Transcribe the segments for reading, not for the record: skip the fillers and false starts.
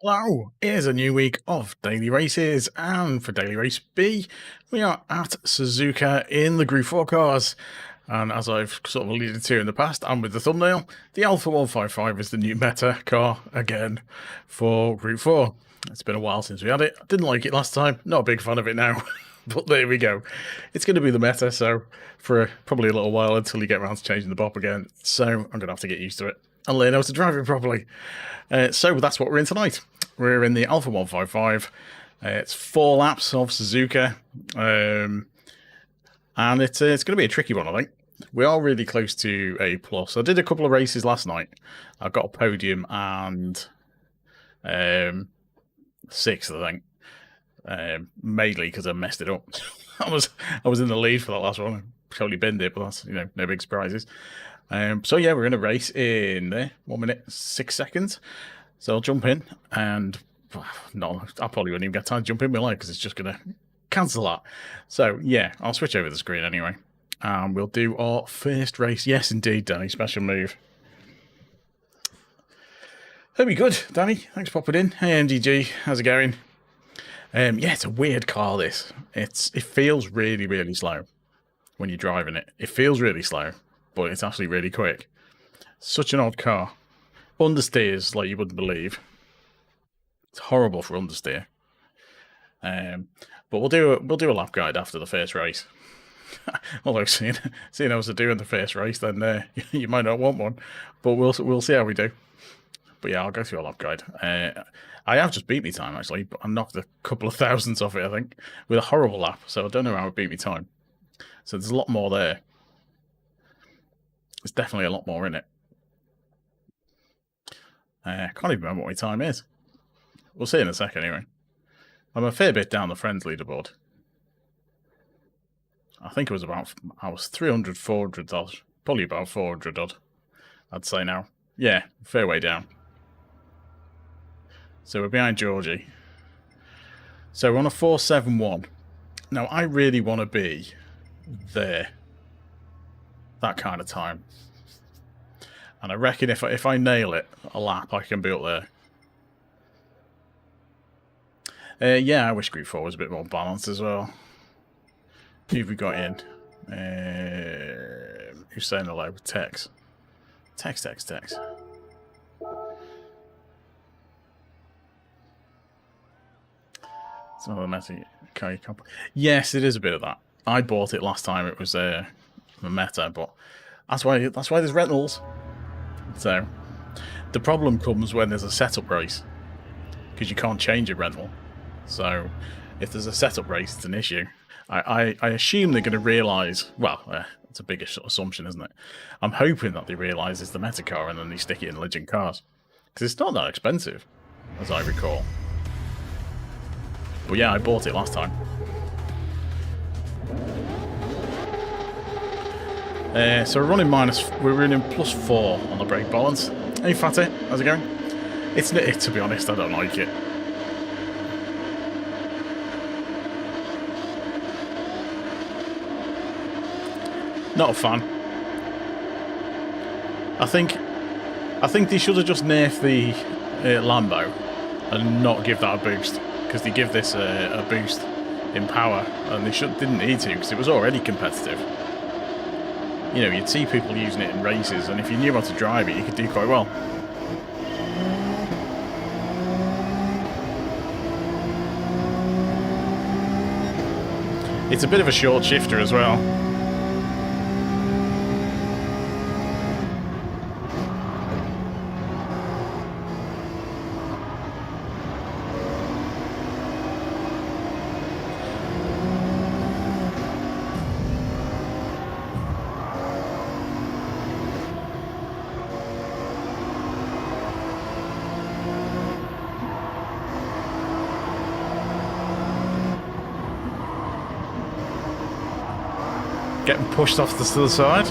Hello, here's a new week of daily races, and for daily race B, we are at Suzuka in the Gr.4 cars. And as I've sort of alluded to in the past, and with the thumbnail, the Alfa 155 is the new meta car again for Gr.4. It's been a while since we had it. I didn't like it last time, not a big fan of it now, but there we go. It's going to be the meta, so for probably a little while until you get around to changing the bop again. So I'm going to have to get used to it and learn how to drive it properly. So that's what we're in tonight. We're in the Alfa 155. It's 4 laps of Suzuka. And it's going to be a tricky one, I think. We are really close to A+. I did a couple of races last night. I got a podium and 6th, I think. Mainly because I messed it up. I was in the lead for that last one. I totally binned it, but that's, no big surprises. So yeah, we're in a race in 1 minute 6 seconds. So I'll jump in, and no, I probably wouldn't even get time to jump in my life because it's just going to cancel that. So yeah, I'll switch over the screen anyway, and we'll do our first race. Yes, indeed, Danny, special move. That'd be good, Danny. Thanks for popping in. Hey, MDG, how's it going? Yeah, it's a weird car. This it feels really, really slow when you're driving it. It feels really slow, but it's actually really quick. Such an odd car. Understeers like you wouldn't believe. It's horrible for understeer. But we'll do a lap guide after the first race. Although seeing how to do in the first race, then you might not want one. But we'll see how we do. But yeah, I'll go through a lap guide. I have just beat me time actually, but I knocked a couple of thousandths off it, I think, with a horrible lap. So I don't know how I beat me time. So there's a lot more there. There's definitely a lot more in it. I can't even remember what my time is. We'll see in a second anyway. I'm a fair bit down the friends leaderboard. I think it was I was 300, 400 odd. Probably about 400 odd, I'd say now. Yeah, fair way down. So we're behind Georgie. So we're on a 471. Now I really want to be there. That kind of time. And I reckon if I nail it a lap, I can be up there. Yeah, I wish Gr.4 was a bit more balanced as well. Who've we got in? Who's saying hello? Tex. Tex. It's another messy carry comp. Yes, it is a bit of that. I bought it last time. It was the meta, but that's why there's rentals. So the problem comes when there's a setup race, because you can't change a rental. So if there's a setup race, it's an issue. I assume they're going to realise, well, it's a big assumption, isn't it? I'm hoping that they realise it's the meta car and then they stick it in Legend cars. Because it's not that expensive, as I recall. But yeah, I bought it last time. So we're running +4 on the brake balance. Hey Fatty, how's it going? It's to be honest, I don't like it. Not a fan. I think they should have just nerfed the Lambo and not give that a boost, because they give this a boost in power, and they didn't need to, because it was already competitive. You'd see people using it in races, and if you knew how to drive it, you could do quite well. It's a bit of a short shifter as well. Getting pushed off to the side.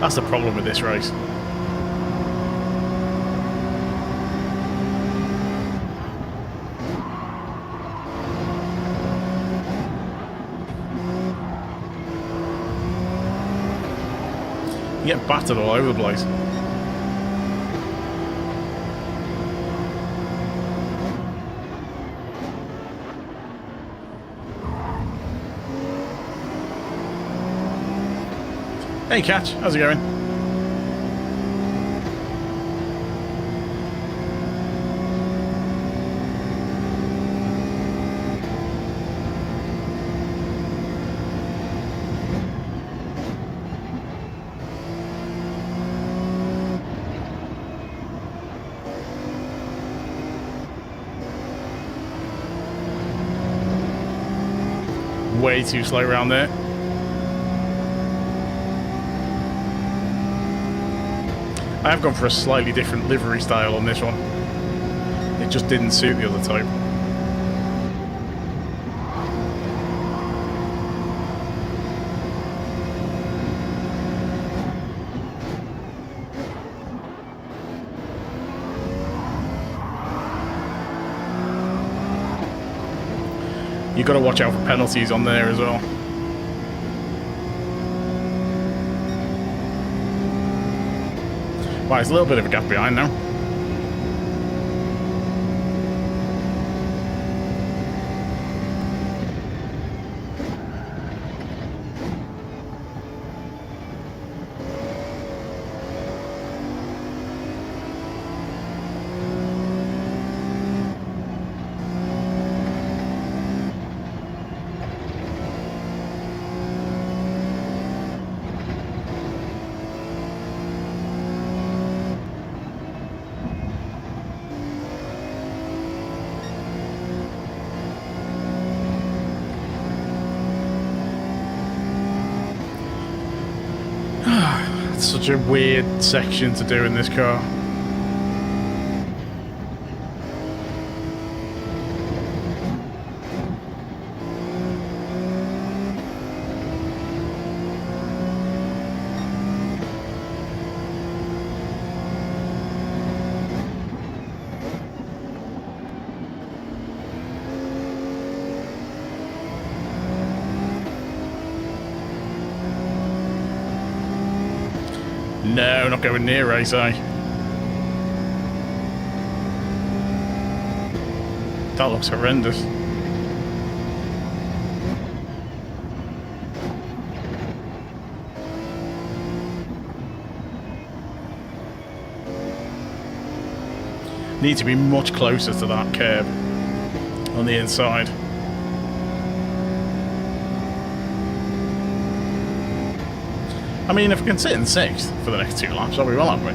That's the problem with this race. You get battered all over the place. Hey Catch, how's it going? Way too slow around there. I have gone for a slightly different livery style on this one. It just didn't suit the other type. You've got to watch out for penalties on there as well. Wow, it's a little bit of a gap behind now. Such a weird section to do in this car. No, not going near race, eh? That looks horrendous. Need to be much closer to that curb on the inside. I mean, if we can sit in 6th for the next 2 laps, I'll be well, haven't we?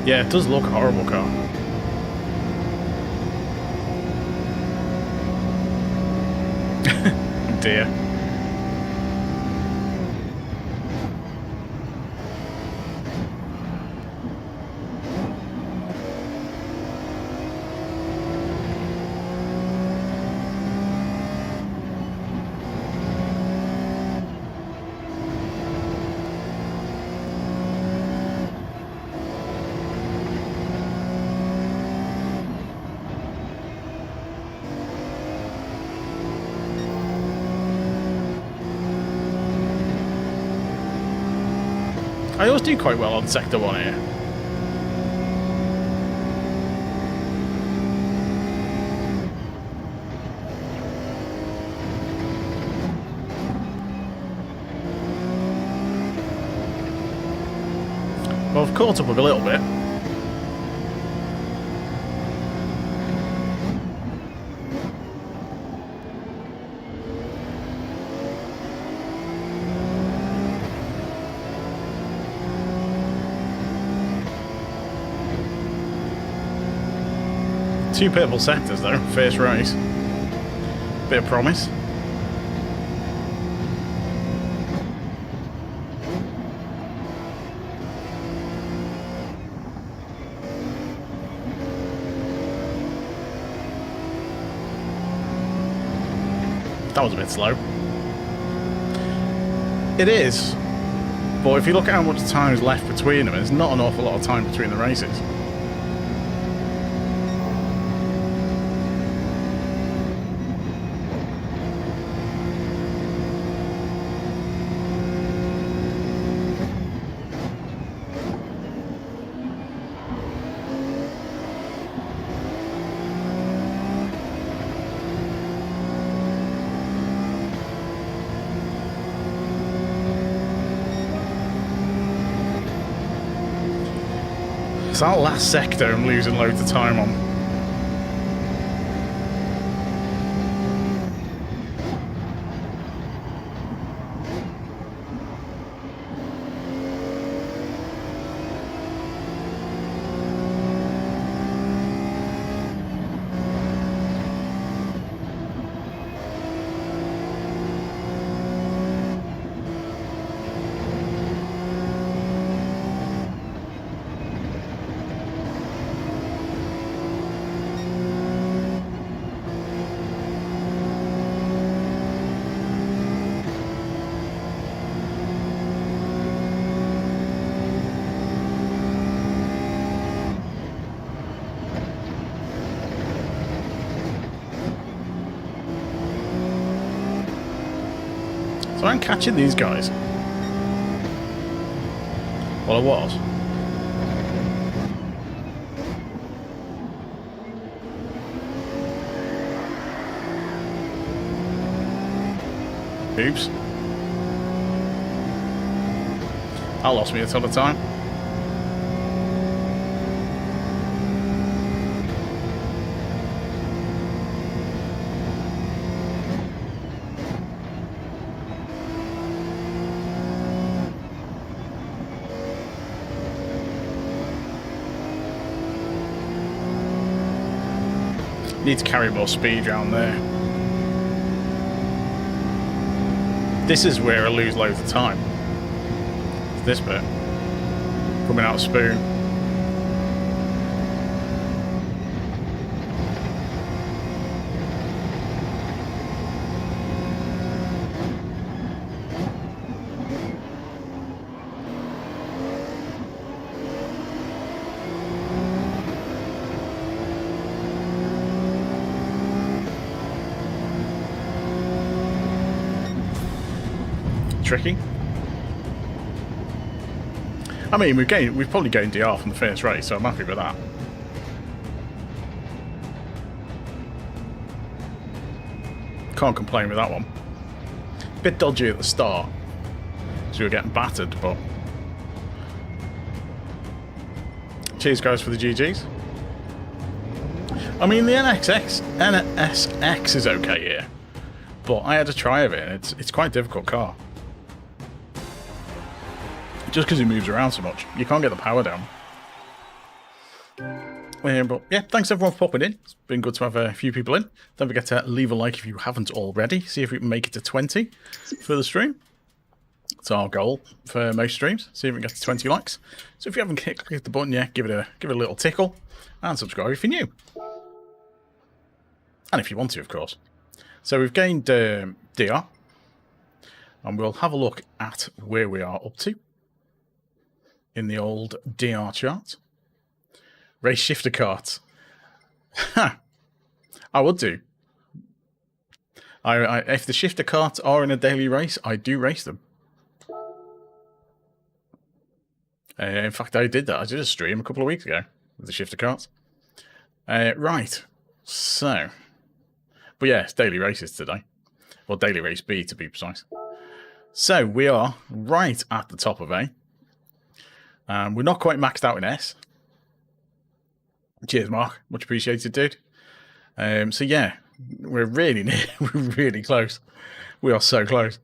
Yeah, it does look a horrible car. Dear. I always do quite well on Sector 1 here. Well, I've caught up with a little bit. Two purple sectors though, first race. Bit of promise. That was a bit slow. It is, but if you look at how much time is left between them, there's not an awful lot of time between the races. It's that last sector I'm losing loads of time on. So I'm catching these guys. Well, I was. Oops. That lost me a ton of time. Need to carry more speed around there. This is where I lose loads of time. It's this bit. Coming out of spoon. Tricky. I mean, we've probably gained DR from the first race, so I'm happy with that. Can't complain with that one. Bit dodgy at the start, so we were getting battered, but cheers guys for the GGs. I mean, the NSX is okay here, but I had a try of it, and it's quite a difficult car. Just because it moves around so much. You can't get the power down. But yeah, thanks everyone for popping in. It's been good to have a few people in. Don't forget to leave a like if you haven't already. See if we can make it to 20 for the stream. It's our goal for most streams. See if we can get to 20 likes. So if you haven't clicked the button yet, give it a little tickle. And subscribe if you're new. And if you want to, of course. So we've gained DR. And we'll have a look at where we are up to in the old DR chart. Race shifter carts. Ha! I would do. If the shifter carts are in a daily race, I do race them. In fact, I did that. I did a stream a couple of weeks ago with the shifter carts. Right. So. But yeah, it's daily races today. Or daily race B, to be precise. So, we are right at the top of A. We're not quite maxed out in S. Cheers, Mark. Much appreciated, dude. So yeah, we're really near. We're really close. We are so close.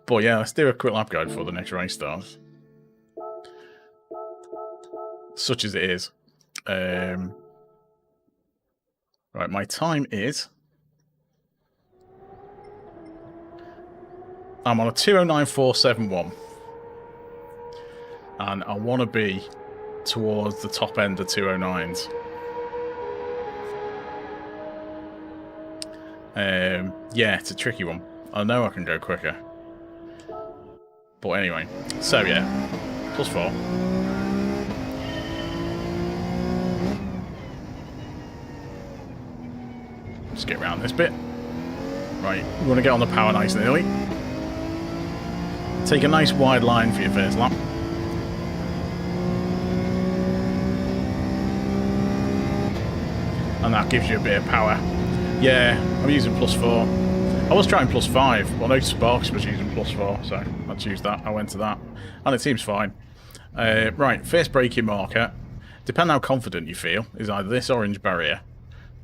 But yeah, let's do a quick lap guide before the next race starts. Such as it is. Right, my time is... I'm on a 209.471. And I want to be towards the top end of 209s. Yeah, it's a tricky one. I know I can go quicker. But anyway, so yeah, +4. Just get around this bit. Right, you want to get on the power nice and early. Take a nice wide line for your first lap. And that gives you a bit of power. Yeah, I'm using +4. I was trying +5, but no Sparks was using +4, so I choose that. I went to that, and it seems fine. Right, first braking marker, depending how confident you feel, is either this orange barrier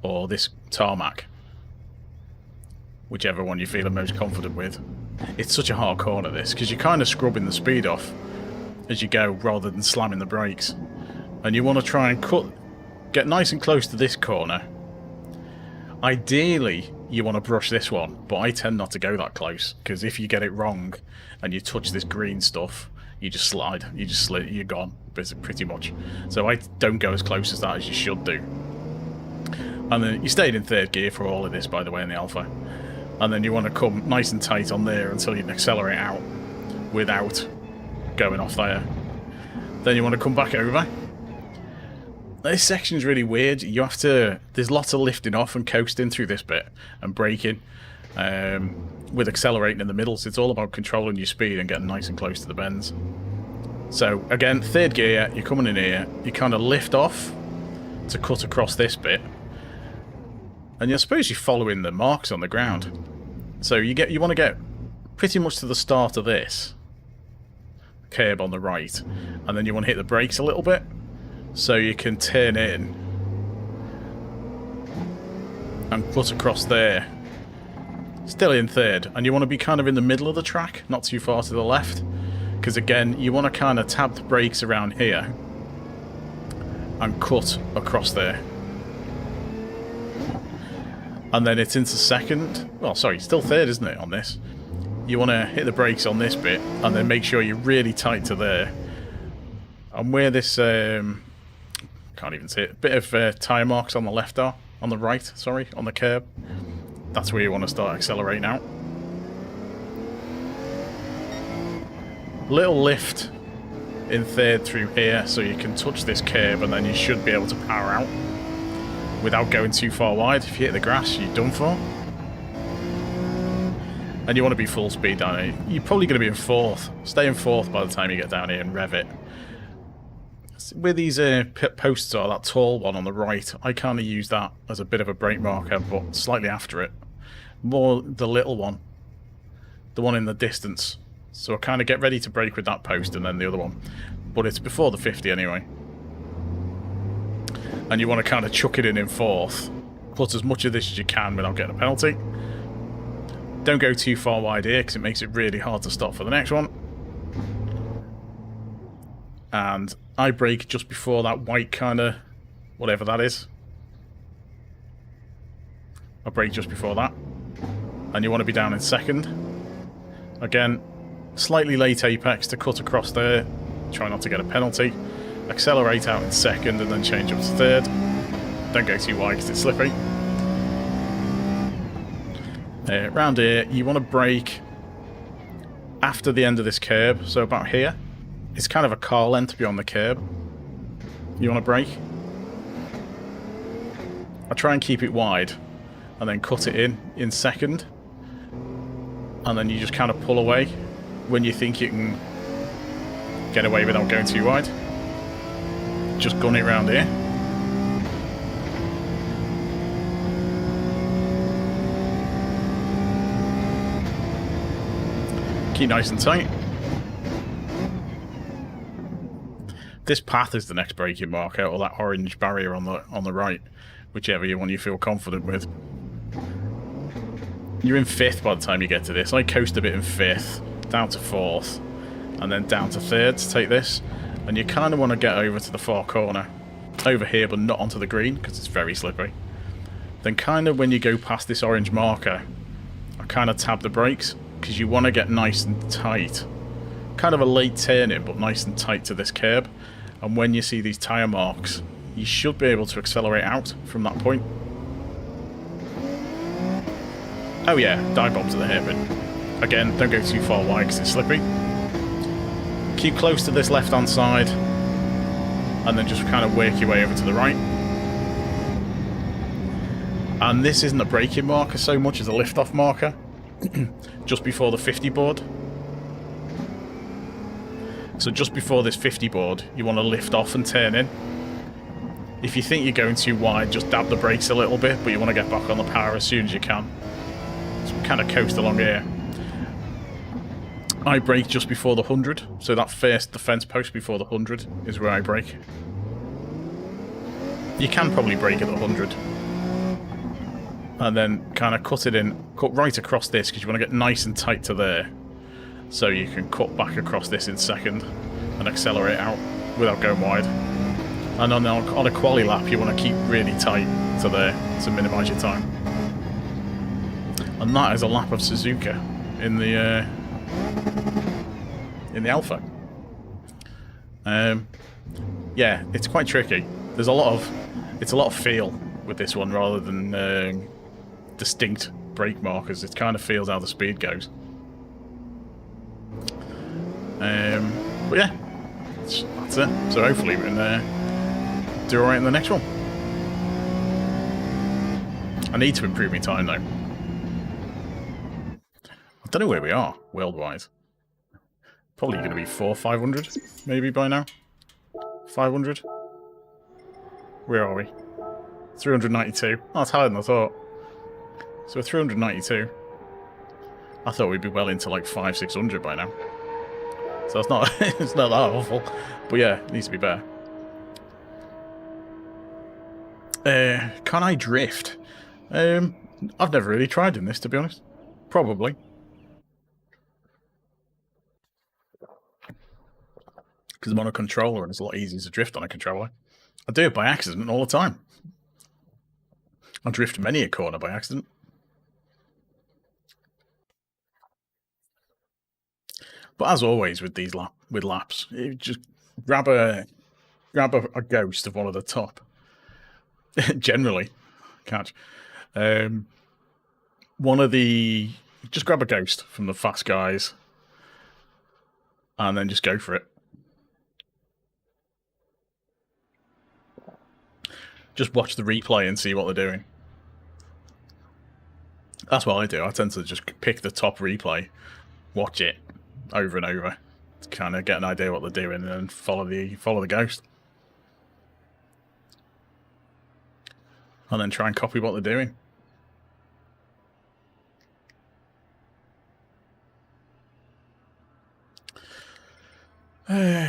or this tarmac. Whichever one you feel the most confident with. It's such a hard corner, this, because you're kind of scrubbing the speed off as you go rather than slamming the brakes. And you want to try and get nice and close to this corner. Ideally, you want to brush this one, but I tend not to go that close, because if you get it wrong and you touch this green stuff, you just slide, you just slid, you're gone, pretty much. So I don't go as close as that as you should do. And then you stayed in third gear for all of this, by the way, in the Alfa. And then you want to come nice and tight on there until you can accelerate out without going off there. Then you want to come back over. This section's really weird. You have to... There's lots of lifting off and coasting through this bit and braking with accelerating in the middle. So it's all about controlling your speed and getting nice and close to the bends. So again, third gear, you're coming in here. You kind of lift off to cut across this bit. And you're supposed to be following the marks on the ground. So you want to get pretty much to the start of this curb on the right, and then you want to hit the brakes a little bit so you can turn in and cut across there. Still in third, and you want to be kind of in the middle of the track, not too far to the left, because again you want to kind of tab the brakes around here and cut across there. And then it's into second. Well, sorry, still third, isn't it, on this? You want to hit the brakes on this bit, and then make sure you're really tight to there. And where this... can't even see it. Bit of tyre marks on the left are. On the right, sorry, on the curb. That's where you want to start accelerating out. Little lift in third through here, so you can touch this curb, and then you should be able to power out without going too far wide. If you hit the grass, you're done for. And you want to be full speed down here. You're probably going to be in fourth. Stay in fourth by the time you get down here and rev it. Where these posts are, that tall one on the right, I kind of use that as a bit of a brake marker, but slightly after it. More the little one. The one in the distance. So I kind of get ready to brake with that post and then the other one. But it's before the 50 anyway. And you want to kind of chuck it in fourth. Put as much of this as you can without getting a penalty. Don't go too far wide here because it makes it really hard to stop for the next one. And I brake just before that white kind of... whatever that is. I brake just before that. And you want to be down in second. Again, slightly late apex to cut across there. Try not to get a penalty. Accelerate out in second and then change up to third. Don't go too wide because it's slippery. Round here, you want to brake after the end of this curb, so about here. It's kind of a car length beyond the curb. You want to brake. I try and keep it wide and then cut it in second. And then you just kind of pull away when you think you can get away without going too wide. Just gun it round here. Keep nice and tight. This path is the next braking marker, or that orange barrier on the right, whichever one you feel confident with. You're in fifth by the time you get to this. I coast a bit in fifth, down to fourth, and then down to third to take this. And you kind of want to get over to the far corner. Over here, but not onto the green, because it's very slippery. Then kind of when you go past this orange marker, I kind of tab the brakes, because you want to get nice and tight. Kind of a late turn-in, but nice and tight to this curb. And when you see these tyre marks, you should be able to accelerate out from that point. Oh yeah, dive bombs at the hairpin. Again, don't go too far wide because it's slippery. Keep close to this left-hand side, and then just kind of work your way over to the right. And this isn't a braking marker so much as a lift-off marker, just before the 50 board. So just before this 50 board, you want to lift off and turn in. If you think you're going too wide, just dab the brakes a little bit, but you want to get back on the power as soon as you can. So kind of coast along here. I brake just before the 100, so that first defence post before the 100 is where I brake. You can probably brake at the 100. And then kind of cut right across this, because you want to get nice and tight to there. So you can cut back across this in second and accelerate out without going wide. And on a quali lap, you want to keep really tight to there to minimise your time. And that is a lap of Suzuka in the Alfa. Yeah, it's quite tricky. There's it's a lot of feel with this one rather than distinct brake markers. It kind of feels how the speed goes. But yeah, that's it. So hopefully we can do alright in the next one. I need to improve my time though. I don't know where we are worldwide. Probably going to be 500 maybe by now. 500. Where are we? 392. Oh, that's higher than I thought. So we're 392. I thought we'd be well into like 500-600 by now. So it's not it's not that awful. But yeah, it needs to be better. Can I drift? I've never really tried in this, to be honest. Probably. Because I'm on a controller and it's a lot easier to drift on a controller. I do it by accident all the time. I drift many a corner by accident. But as always with these laps, you just grab a ghost of one of the top. Generally, catch just grab a ghost from the fast guys, and then just go for it. Just watch the replay and see what they're doing. That's what I do. I tend to just pick the top replay, watch it over and over to kind of get an idea what they're doing, and then follow the ghost, and then try and copy what they're doing.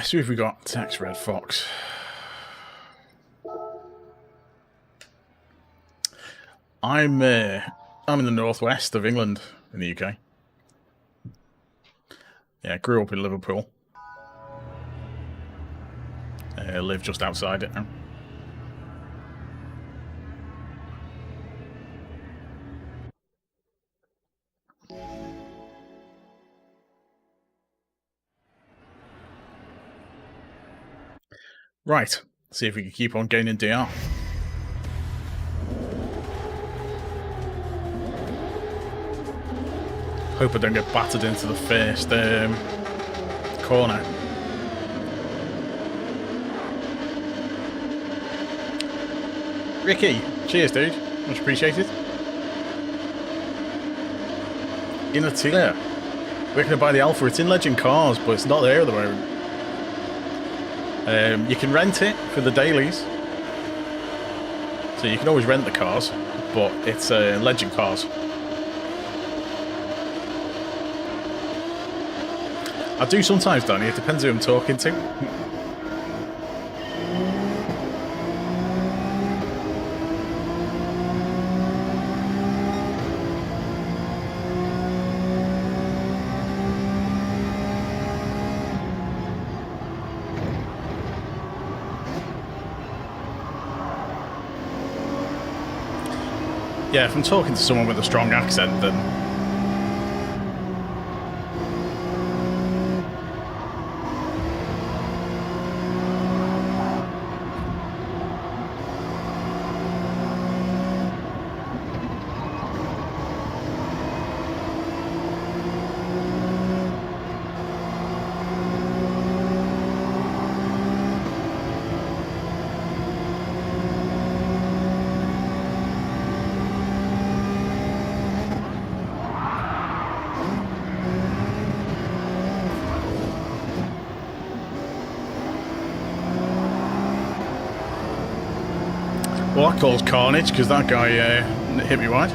See if we got Tex Red Fox. I'm in the northwest of England in the UK. Yeah, grew up in Liverpool. Live just outside it now. Right, see if we can keep on gaining DR. Hope I don't get battered into the first corner. Ricky, cheers dude, much appreciated. In Attila, we're going to buy the Alfa. It's in Legend Cars, but it's not there at the moment. You can rent it for the dailies, so you can always rent the cars, but it's Legend Cars. I do sometimes, Danny. It depends who I'm talking to. Yeah, if I'm talking to someone with a strong accent, then that caused carnage because that guy hit me wide.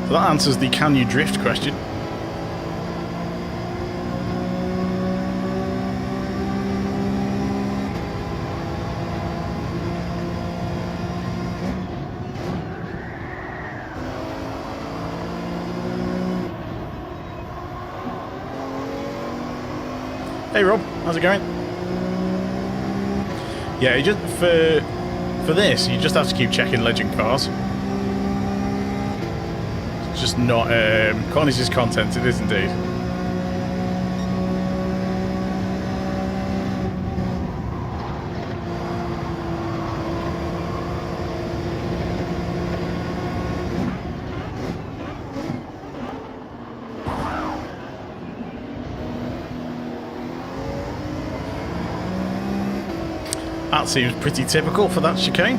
So that answers the can you drift question. Hey Rob, how's it going? Yeah, you just for this, you just have to keep checking legend cars. It's just not Cornish's content, it is indeed. That seems pretty typical for that chicane.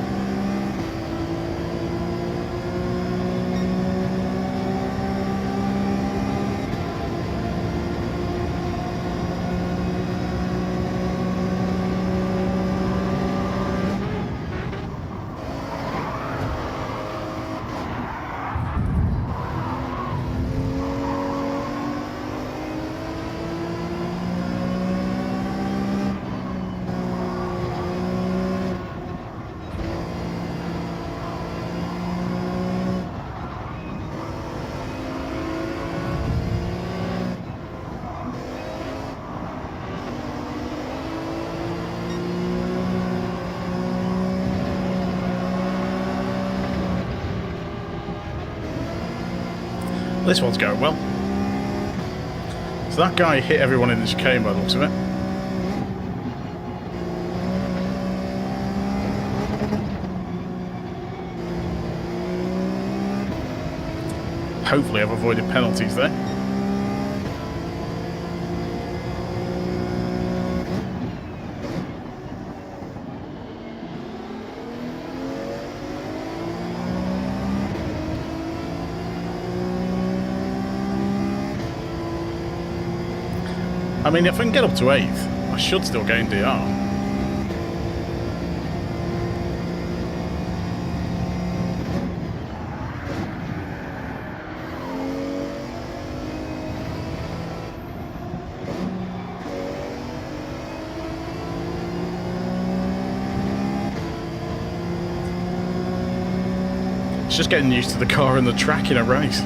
This one's going well. So that guy hit everyone in the chicane by the looks of it. Hopefully I've avoided penalties there. I mean, if I can get up to 8th, I should still gain DR. It's just getting used to the car and the track in a race.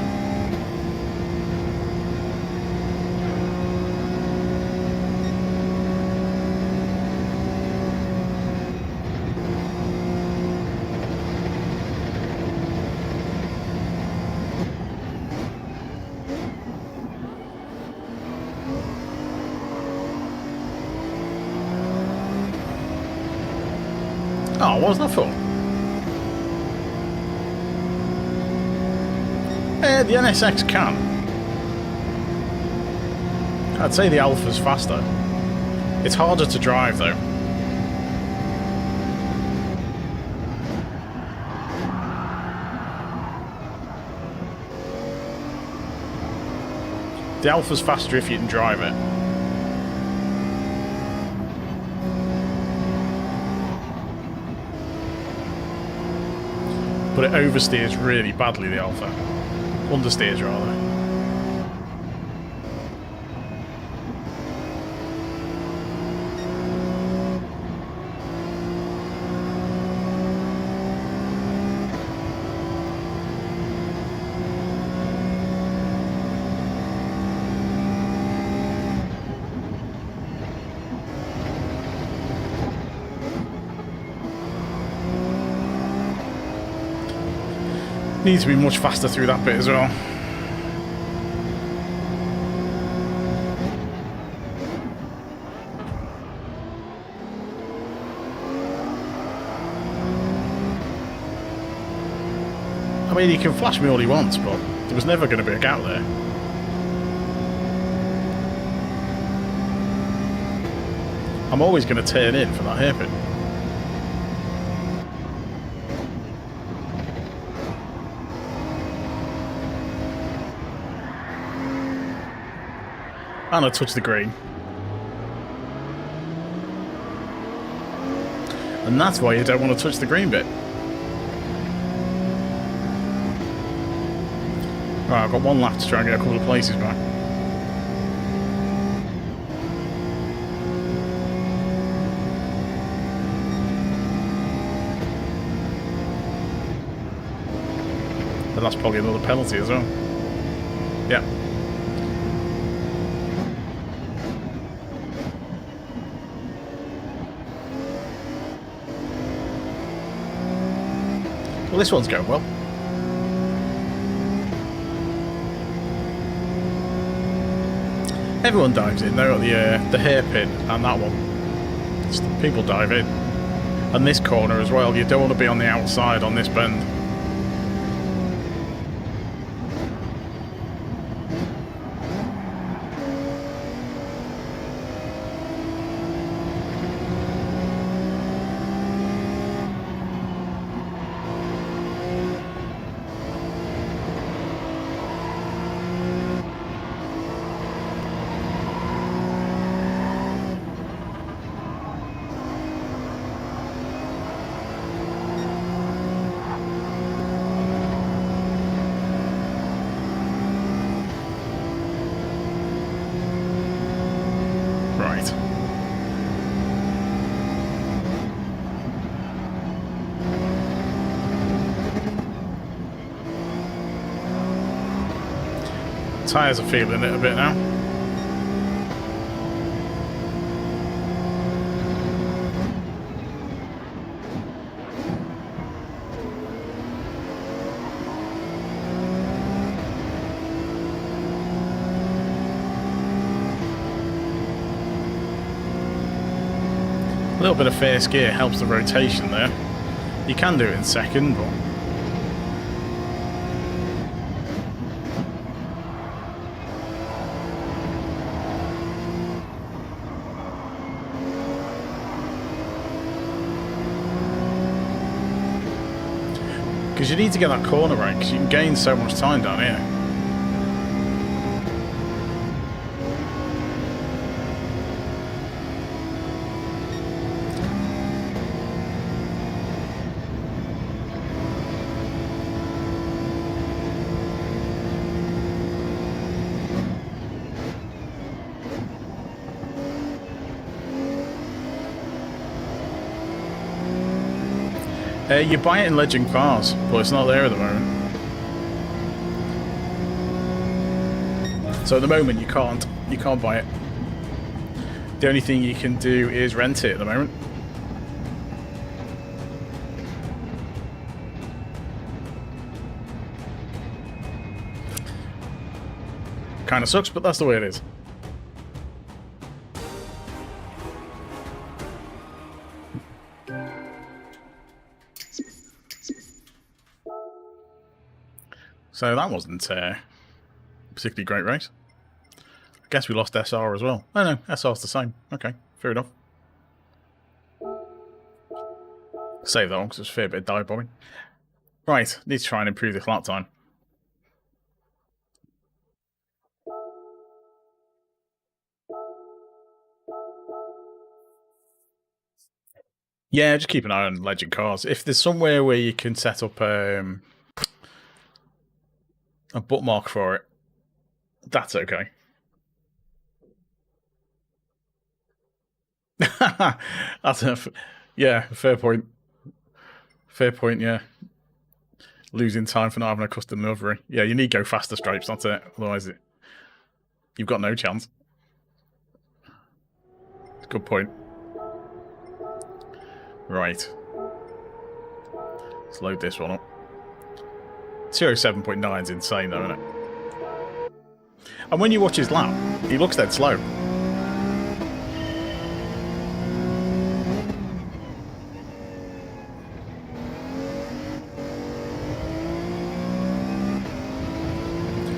Oh, what was that for? The NSX can. I'd say the Alfa's faster. It's harder to drive though. The Alfa's faster if you can drive it. But it oversteers really badly, the Alfa. Understeers, rather. Needs to be much faster through that bit as well. I mean, he can flash me all he wants, but there was never going to be a gap there. I'm always going to turn in for that hairpin. And I touched the green. And that's why you don't want to touch the green bit. Right, I've got one lap to try and get a couple of places back. But that's probably another penalty as well. Yeah. Well, this one's going well. Everyone dives in. They've got the hairpin and that one. Just people dive in. And this corner as well. You don't want to be on the outside on this bend. Tyres are feeling it a bit now. A little bit of first gear helps the rotation there. You can do it in second, but because you need to get that corner right, because you can gain so much time down here. You buy it in Legend Cars, but it's not there at the moment. So at the moment you can't buy it. The only thing you can do is rent it at the moment. Kind of sucks, but that's the way it is. So that wasn't a particularly great race. I guess we lost SR as well. Oh no, SR's the same. Okay, fair enough. Save that one because it's a fair bit of dive bombing. Right, need to try and improve this lap time. Yeah, just keep an eye on Legend Cars. If there's somewhere where you can set up a bookmark for it, that's okay. That's yeah, fair point. Fair point, yeah. Losing time for not having a custom livery. Yeah, you need go faster stripes, that's it. Otherwise you've got no chance. Good point. Right. Let's load this one up. 07.9 is insane though, isn't it? And when you watch his lap, he looks dead slow.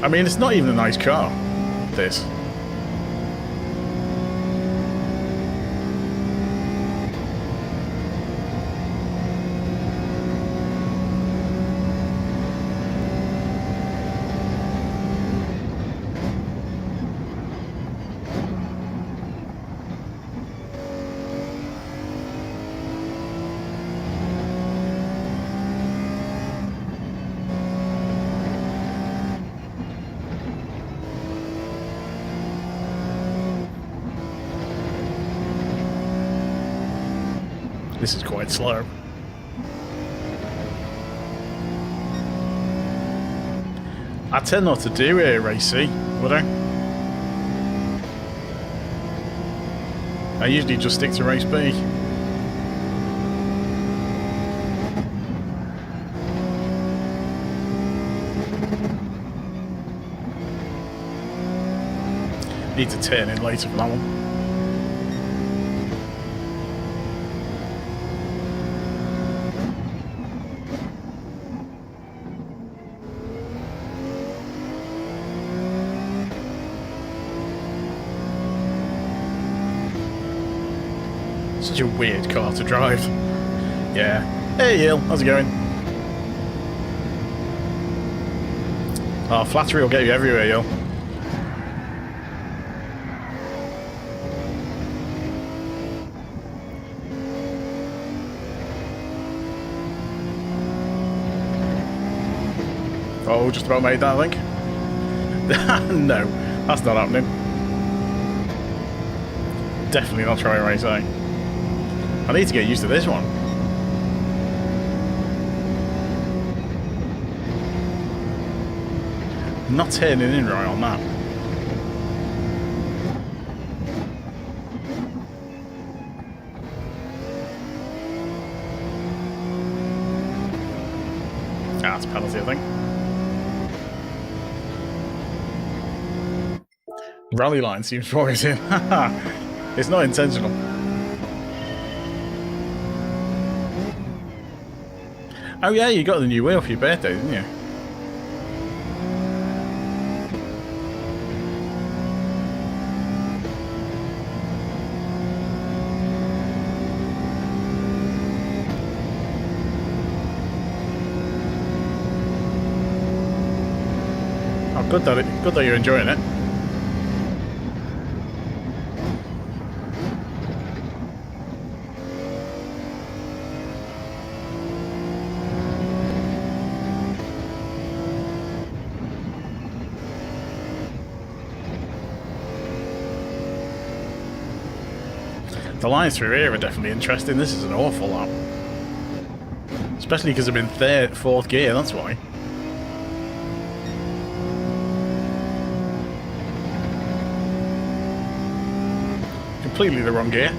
I mean, it's not even a nice car, this. This is quite slow. I tend not to do race C, would I? I usually just stick to race B. Need to turn in later for that one. Such a weird car to drive. Yeah. Hey, Hill. How's it going? Oh, flattery will get you everywhere, Hill. Oh, just about made that, I think. No, that's not happening. Definitely not trying race A. I need to get used to this one. I'm not turning in right on that. Ah, that's a penalty, I think. Rally line seems promising. It's not intentional. Oh yeah, you got the new wheel for your birthday, didn't you? Oh, good that you're enjoying it. The lines through here are definitely interesting. This is an awful lap. Especially because I'm in fourth gear, that's why. Completely the wrong gear.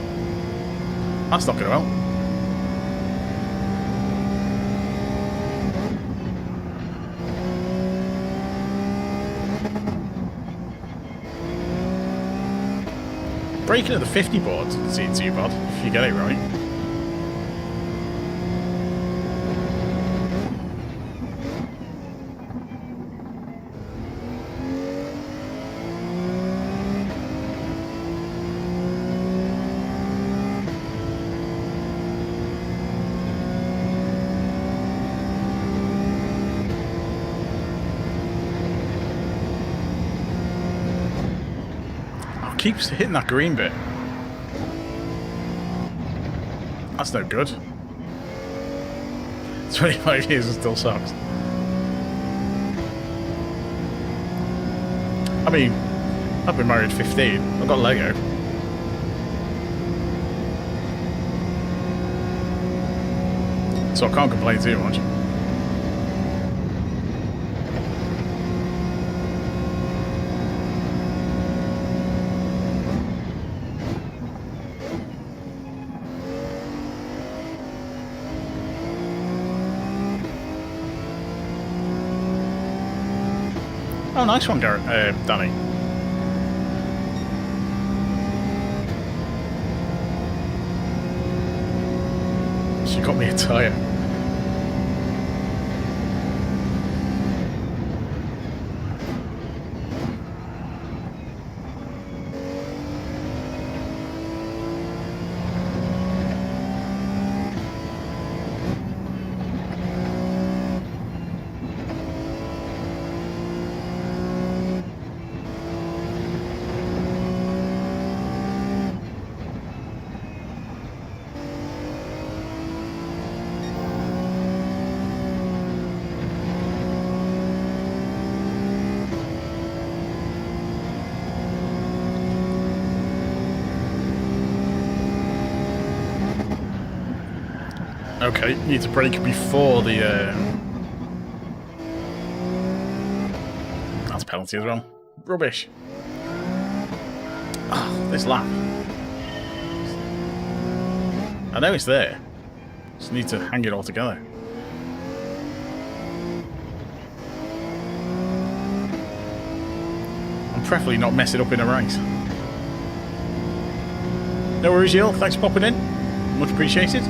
That's not going to help. Braking at the 50 board doesn't seem too bad, if you get it right. Keeps hitting that green bit. That's no good. 25 years and still sucks. I mean, I've been married 15. I've got Lego. So I can't complain too much. Oh, nice one, Danny. She got me a tyre. Okay, need to brake before the... That's a penalty as well. Rubbish. Oh, this lap. I know it's there. Just need to hang it all together. And preferably not mess it up in a race. No worries, Yale. Thanks for popping in. Much appreciated.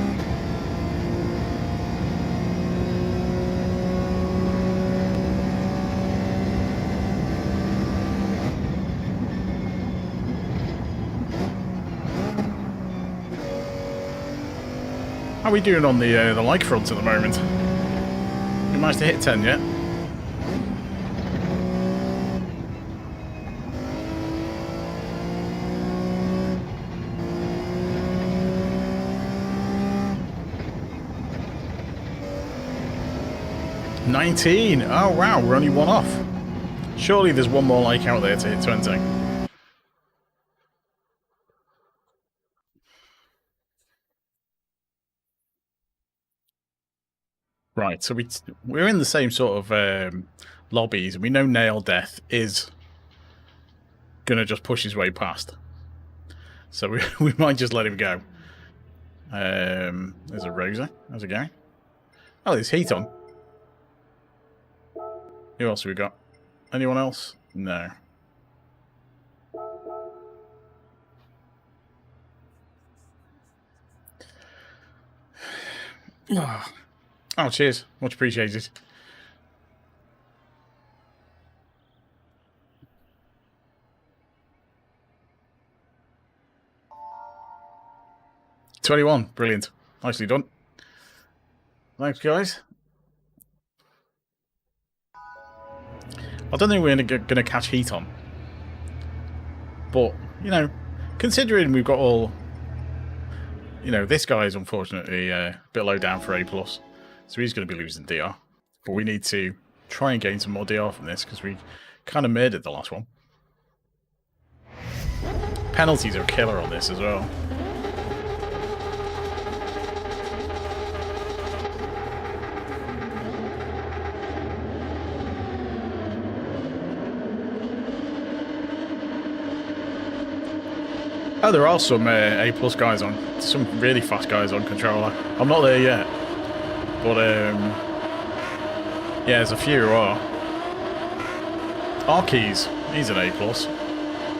How are we doing on the like front at the moment? We managed to hit 10 yet? $19. Oh wow, we're only one off. Surely there's one more like out there to hit 20. Right, so we're in the same sort of lobbies, and we know Nail Death is gonna just push his way past. So we might just let him go. There's a Rosa. How's it going? Oh, there's heat on. Who else have we got? Anyone else? No. Oh, cheers. Much appreciated. $21. Brilliant. Nicely done. Thanks, guys. I don't think we're going to catch heat on. But, you know, considering we've got all... You know, this guy is unfortunately a bit low down for A+. So he's going to be losing DR. But we need to try and gain some more DR from this, because we kind of made it the last one. Penalties are killer on this as well. Oh, there are some A+ guys on. Some really fast guys on controller. I'm not there yet. But, yeah, there's a few who are. Arkeys, he's an A+.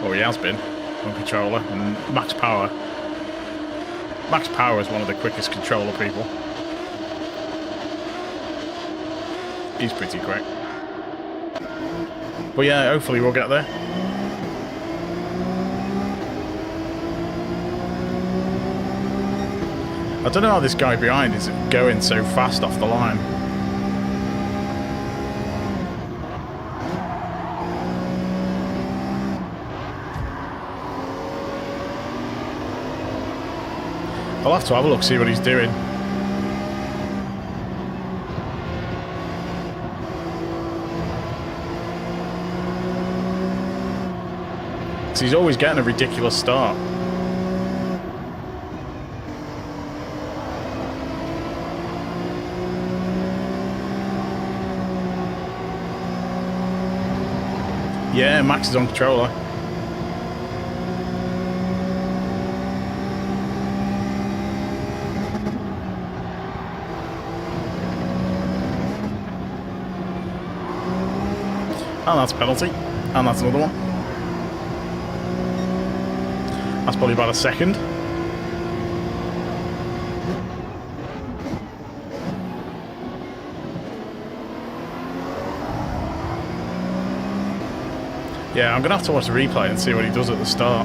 Or he has been on controller. And Max Power. Max Power is one of the quickest controller people. He's pretty quick. But yeah, hopefully we'll get there. I don't know how this guy behind is going so fast off the line. I'll have to have a look, see what he's doing. So he's always getting a ridiculous start. Yeah, Max is on controller. And that's a penalty. And that's another one. That's probably about a second. Yeah, I'm going to have to watch the replay and see what he does at the start.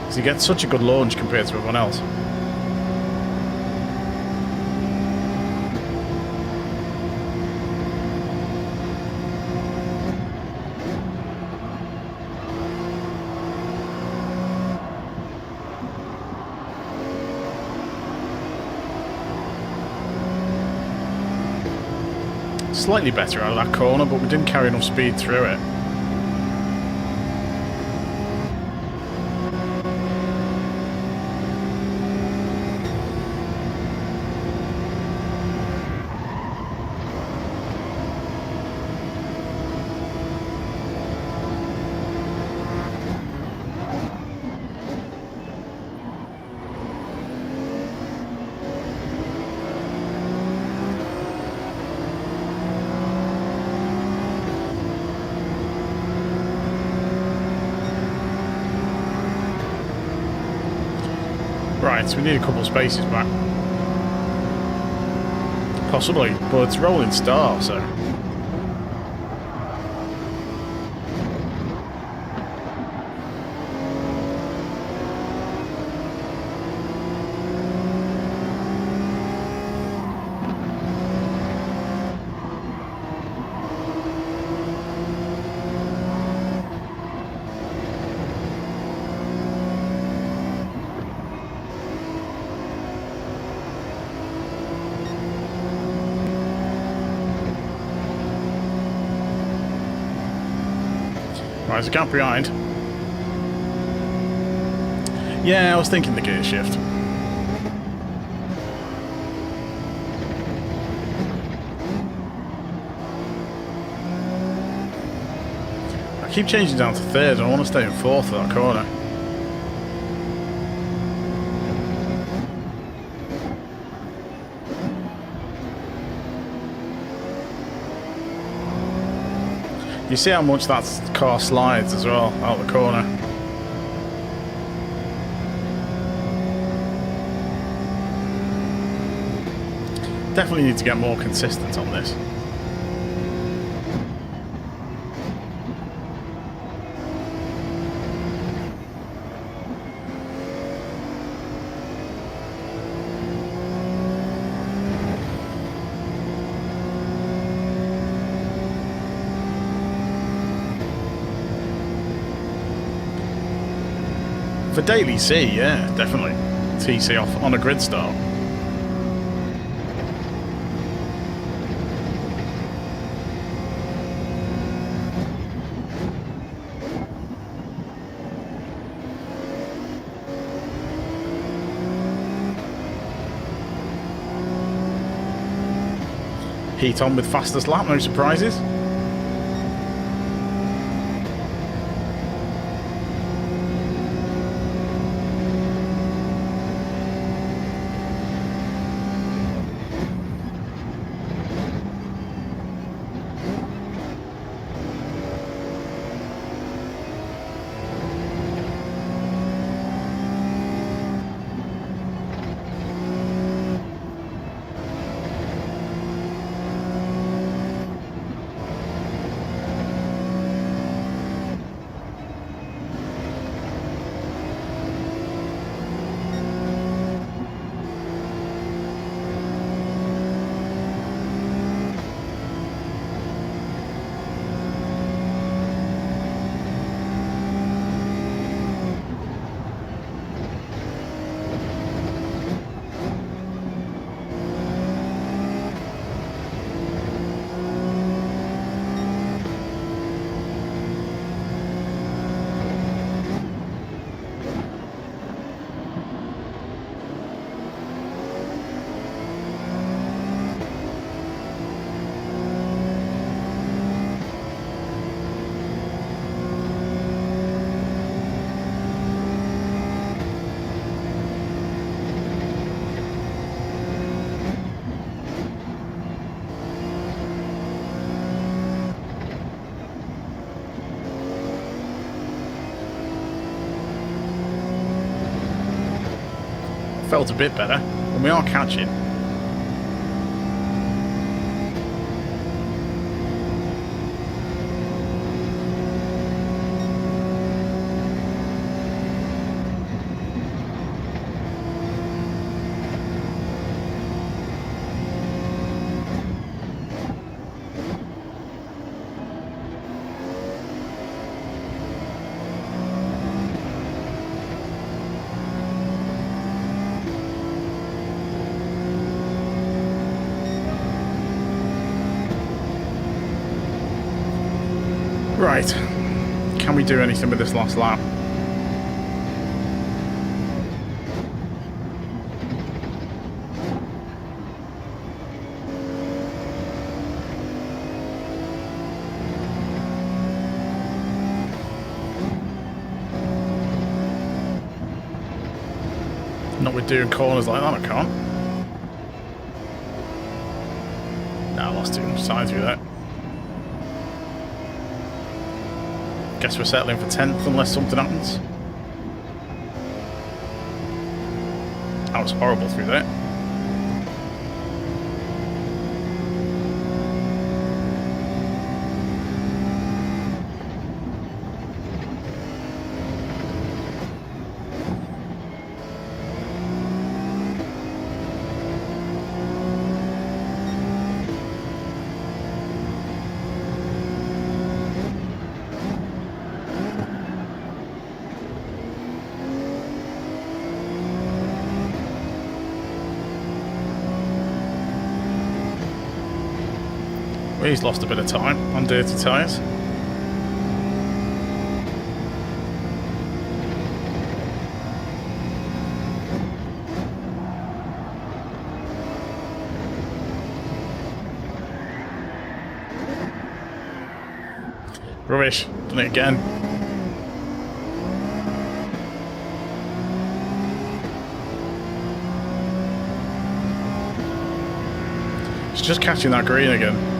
Because he gets such a good launch compared to everyone else. Slightly better out of that corner, but we didn't carry enough speed through it. Right, so we need a couple of spaces back. Possibly, but it's rolling start, so... Right, there's a gap behind. Yeah, I was thinking the gear shift. I keep changing down to third and I want to stay in fourth for that corner. You see how much that car slides as well out the corner. Definitely need to get more consistent on this. For daily C, yeah, definitely. TC off on a grid start. Heat on with fastest lap, no surprises. Felt a bit better, and we are catching. Right, can we do anything with this last lap? Not with doing corners like that, I can't. No, I lost too much time through that. Guess we're settling for 10th unless something happens. that was horrible through there. Well, he's lost a bit of time on dirty tyres. Rubbish, done it again. It's just catching that green again.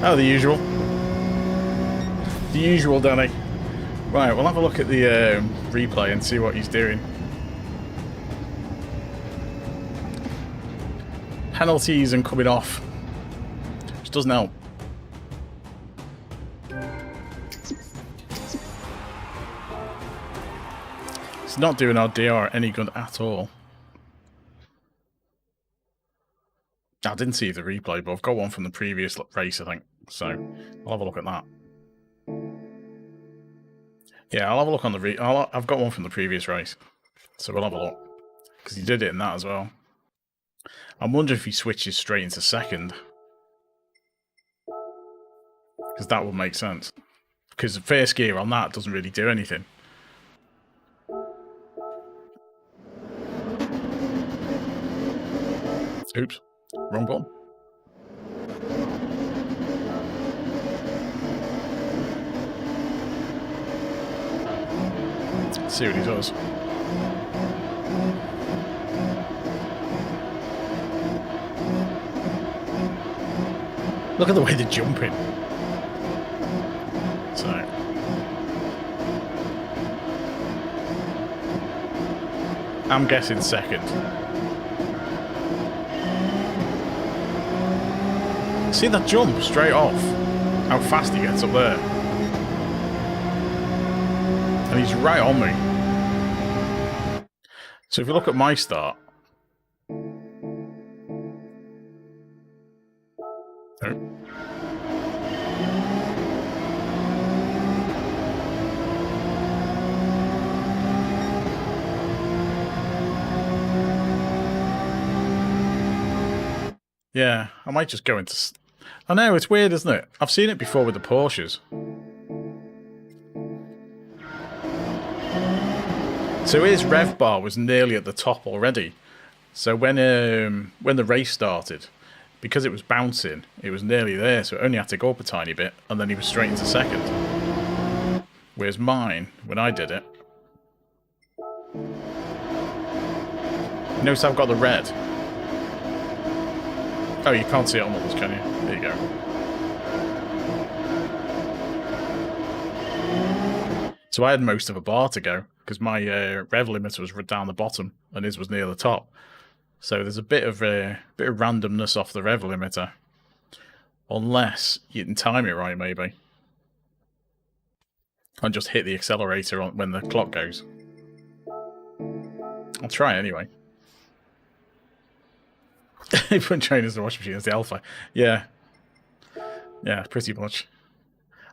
Oh, the usual. The usual, Danny. Right, we'll have a look at the replay and see what he's doing. Penalties and coming off. Which doesn't help. It's not doing our DR any good at all. I didn't see the replay, but I've got one from the previous race, I think. So, I'll have a look at that. Yeah, I'll have a look on the I've got one from the previous race. So we'll have a look. Because he did it in that as well. I'm wondering if he switches straight into second. Because that would make sense. Because the first gear on that doesn't really do anything. Oops. Wrong button. Let's see what he does. Look at the way they're jumping. So. I'm guessing second. See that jump straight off? How fast he gets up there. And he's right on me. So if you look at my start. Oh. Yeah, I might just go into... I know, it's weird, isn't it? I've seen it before with the Porsches. So his rev bar was nearly at the top already. So when the race started, because it was bouncing, it was nearly there, so it only had to go up a tiny bit, and then he was straight into second. Whereas mine, when I did it... Notice I've got the red. Oh, you can't see it on others, can you? There you go. So I had most of a bar to go, because my rev limiter was down the bottom, and his was near the top. So there's a bit of randomness off the rev limiter. Unless you can time it right, maybe. And just hit the accelerator when the clock goes. I'll try anyway. They put trainers in the washing machine as the Alfa. Yeah. Yeah, pretty much.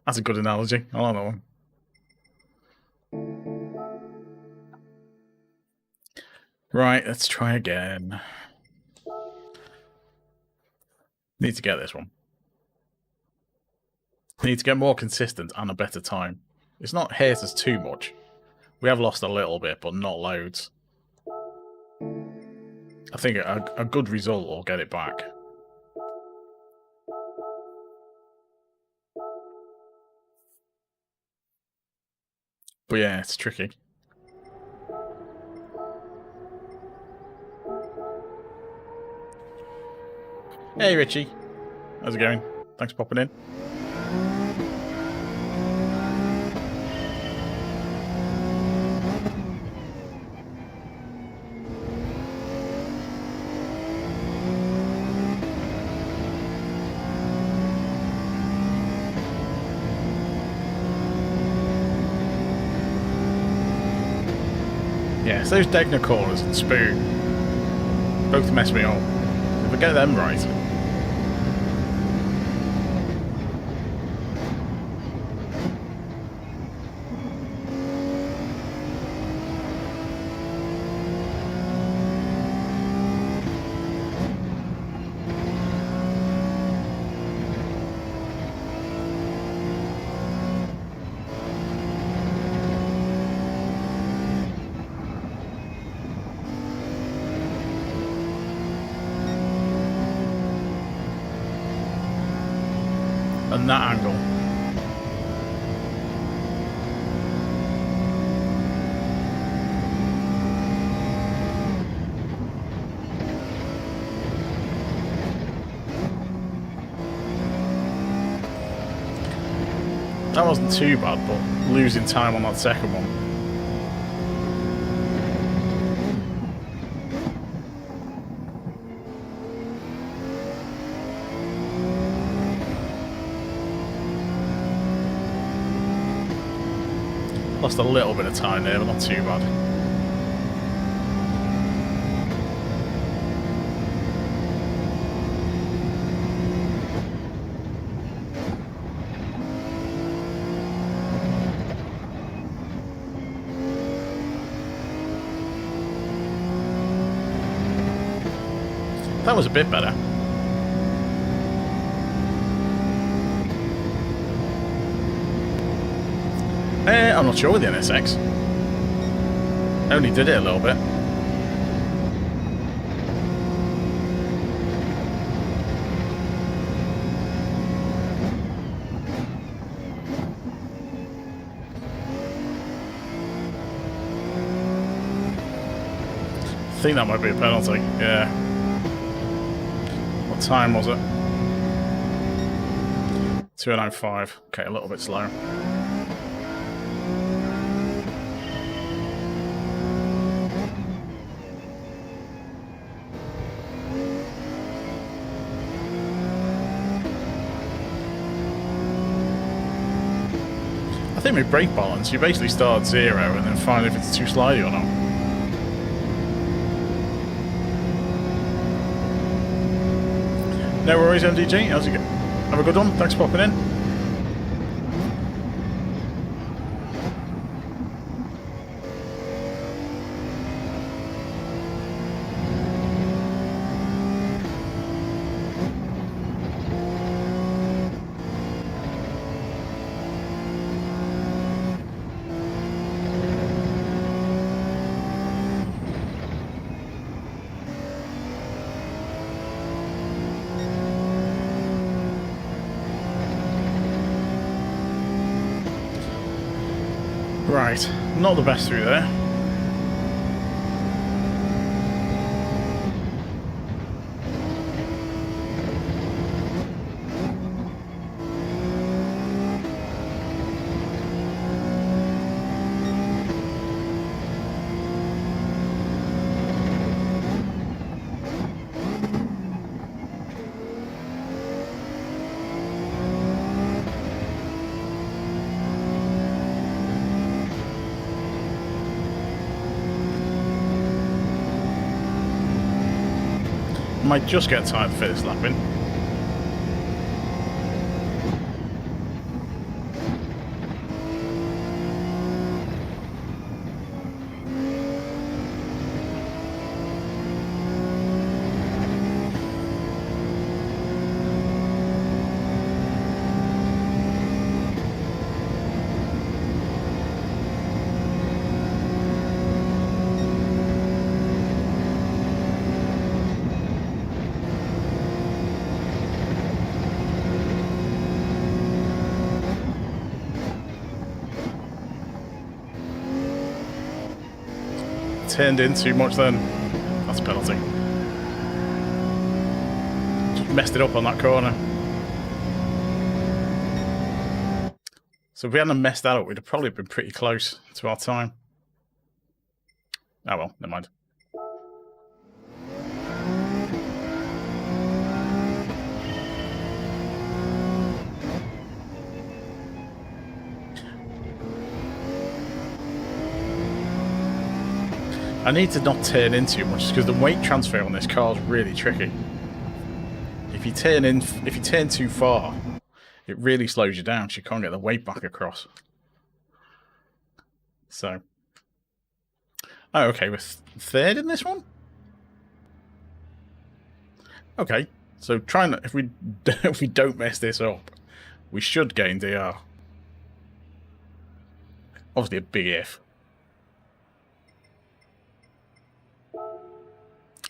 That's a good analogy. I like that one. Right, let's try again. Need to get this one. Need to get more consistent and a better time. It's not hurt us too much. We have lost a little bit, but not loads. I think a good result will get it back. But yeah, it's tricky. Hey Richie, how's it going? Thanks for popping in. Yes, those Degner corners and Spoon both mess me up. If I get them right. And that angle. That wasn't too bad, but losing time on that second one. Lost a little bit of time there, but not too bad. That was a bit better. I'm not sure with the NSX. I only did it a little bit. I think that might be a penalty, yeah. What time was it? 2:05. Okay, a little bit slow. I think with brake balance, you basically start at 0 and then find if it's too slidey or not. No worries, MDG. How's it go? Have a good one. Thanks for popping in. Right, not the best through there. Might just get time to fit this lap in. turned in too much then. That's a penalty. Just messed it up on that corner. So if we hadn't messed that up, we'd have probably been pretty close to our time. Oh well, never mind. I need to not turn in too much because the weight transfer on this car is really tricky. If you turn too far, it really slows you down, so you can't get the weight back across. So, oh, okay, we're third in this one. Okay, so trying if we don't mess this up, we should gain DR. Obviously, a big if.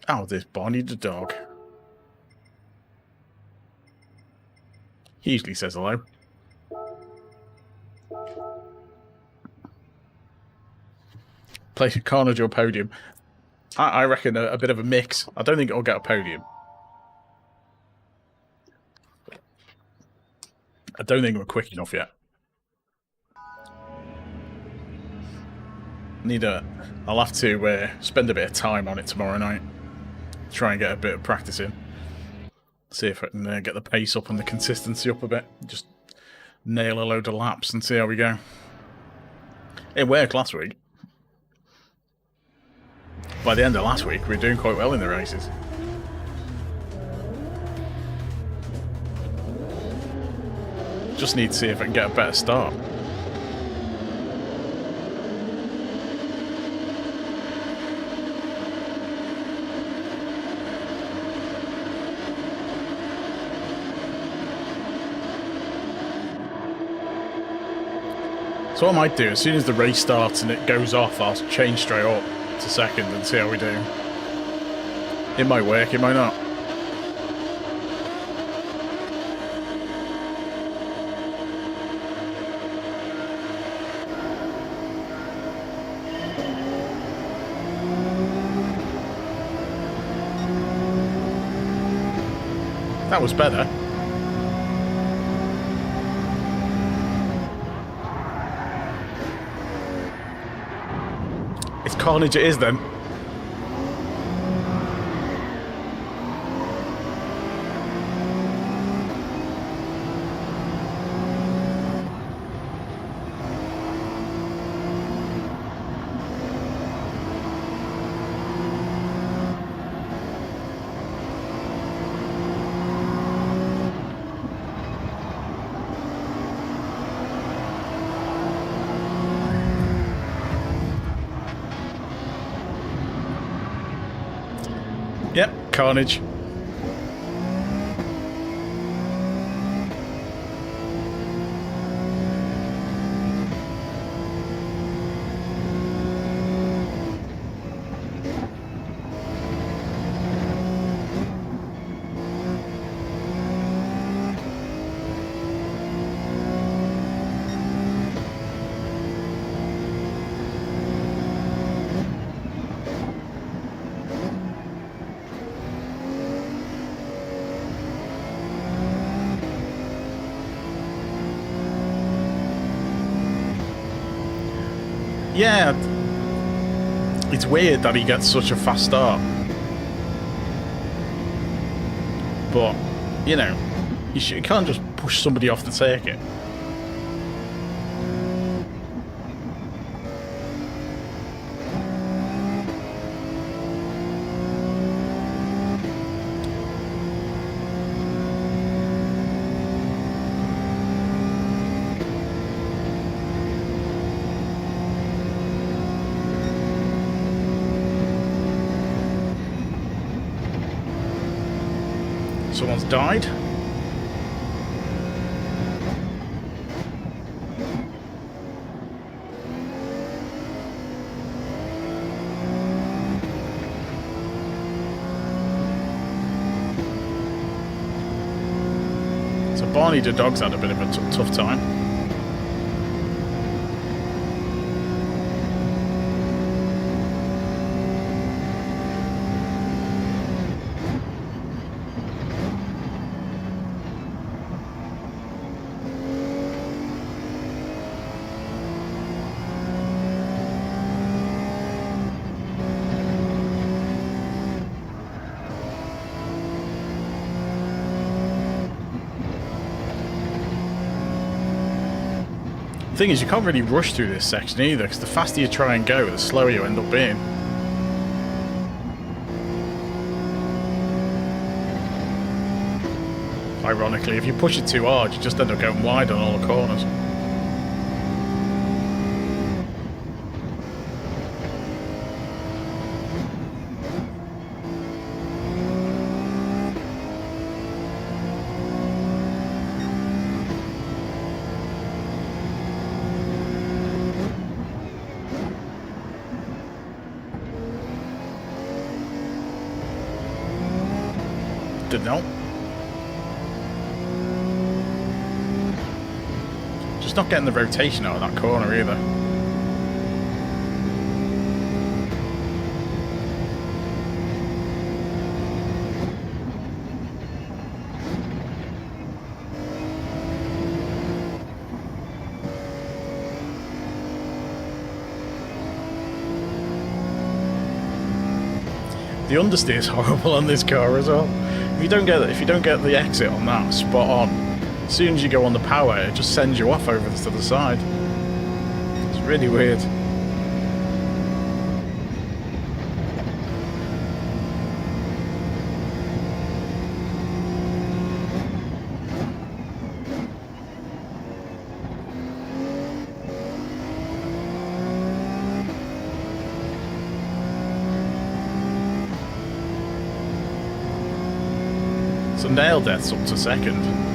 Oh, there's Barney the dog. He usually says hello. Place carnage or podium. I reckon a bit of a mix. I don't think it'll get a podium. I don't think we're quick enough yet. I'll have to spend a bit of time on it tomorrow night. Try and get a bit of practice in. See if I can get the pace up and the consistency up a bit. Just nail a load of laps and see how we go. It worked last week. By the end of last week, we were doing quite well in the races. Just need to see if I can get a better start. So what I might do, as soon as the race starts and it goes off, I'll change straight up to second and see how we do. It might work, it might not. That was better. It's carnage it is then. Yep, carnage. Yeah, it's weird that he gets such a fast start. But, you know, you can't just push somebody off the circuit. Someone's died. So Barney the dog's had a bit of a tough time. The thing is, you can't really rush through this section either, because the faster you try and go, the slower you end up being. Ironically, if you push it too hard, you just end up going wide on all the corners. Didn't help. Just not getting the rotation out of that corner either. The understeer is horrible on this car as well. If you don't get the exit on that spot on, as soon as you go on the power, it just sends you off over to the side. It's really weird. So nail death's up to second.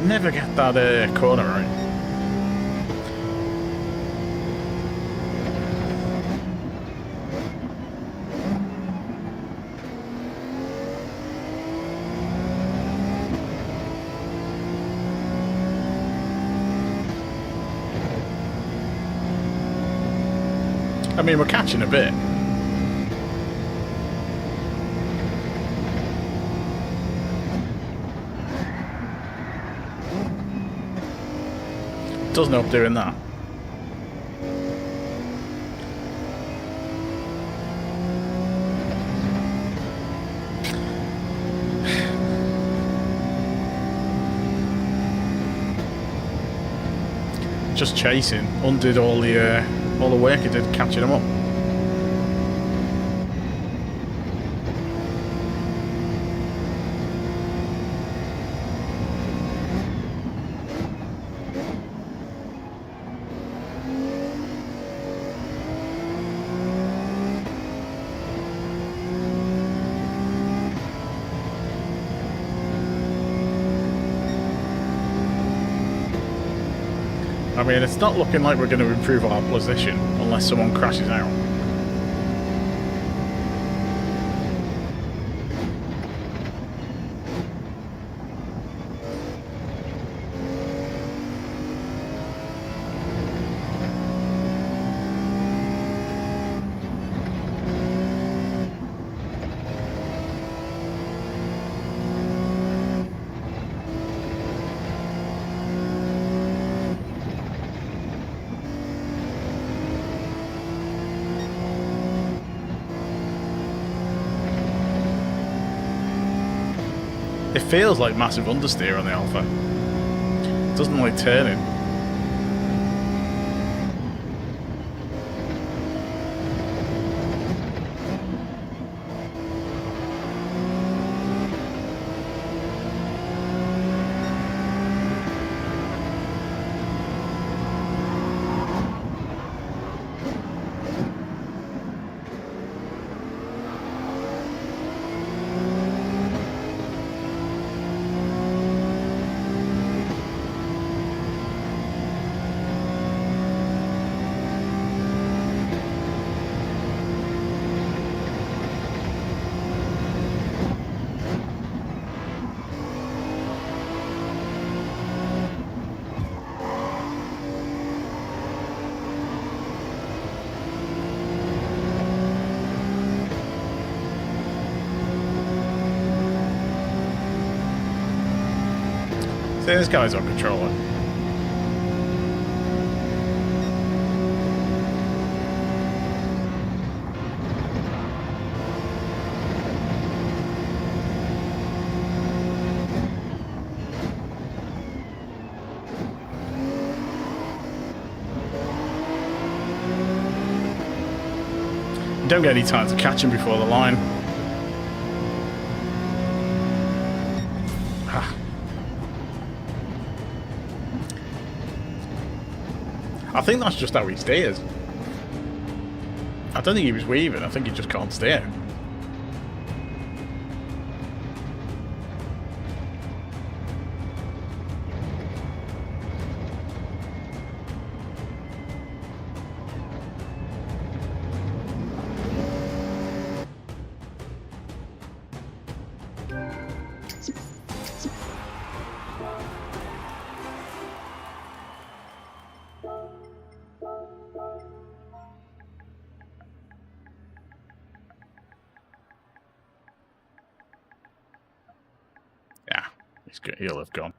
Never get that corner right. I mean, we're catching a bit. Doesn't help doing that. Just chasing, undid all the work it did catching him up. I mean, it's not looking like we're going to improve our position unless someone crashes out. It feels like massive understeer on the Alfa. It doesn't like turning. See, this guy's on controller. Don't get any time to catch him before the line. I think that's just how he steers. I don't think he was weaving, I think he just can't steer. Yeah, he'll have gone.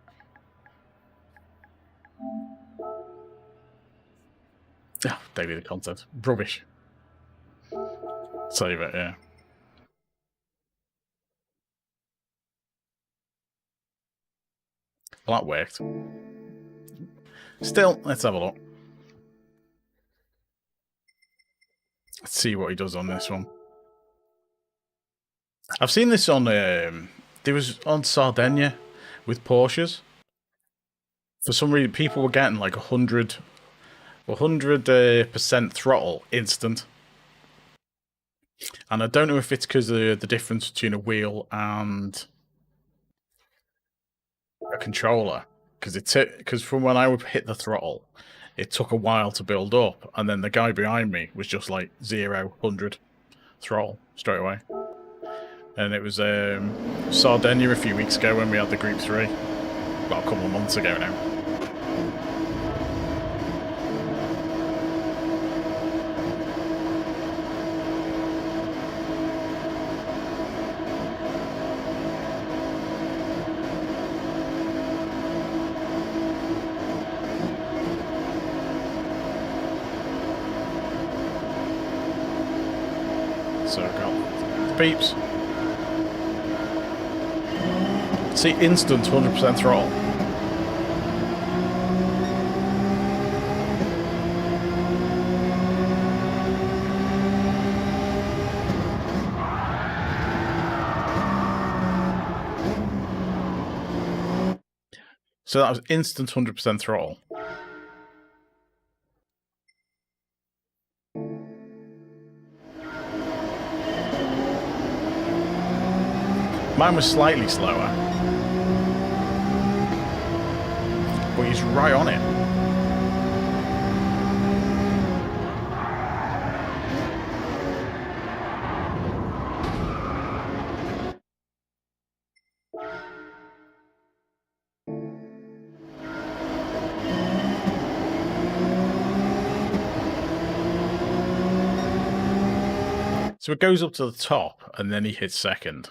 Oh, daily the content. Rubbish. Save it, yeah. Well, that worked. Still, let's have a look. Let's see what he does on this one. I've seen this on, there was on Sardinia with Porsches. For some reason, people were getting like 100% throttle instant. And I don't know if it's because of the difference between a wheel and a controller. Because from when I would hit the throttle, it took a while to build up. And then the guy behind me was just like 0, 100 throttle straight away. And it was Sardinia a few weeks ago when we had the Group 3. Well, a couple of months ago now. So I've got beeps. See, instant 100% throttle. So that was instant 100% throttle. Mine was slightly slower. But he's right on it. So it goes up to the top, and then he hits second.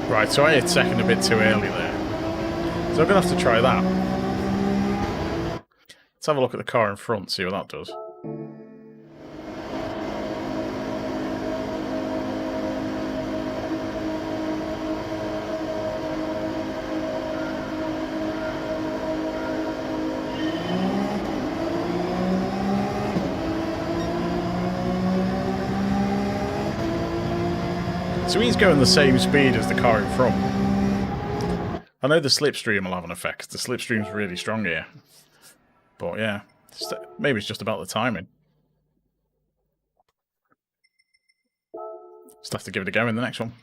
Right, so I hit second a bit too early there. So I'm going to have to try that. Let's have a look at the car in front, see what that does. So he's going the same speed as the car in front. I know the slipstream will have an effect. The slipstream's really strong here. But yeah, maybe it's just about the timing. Just have to give it a go in the next one.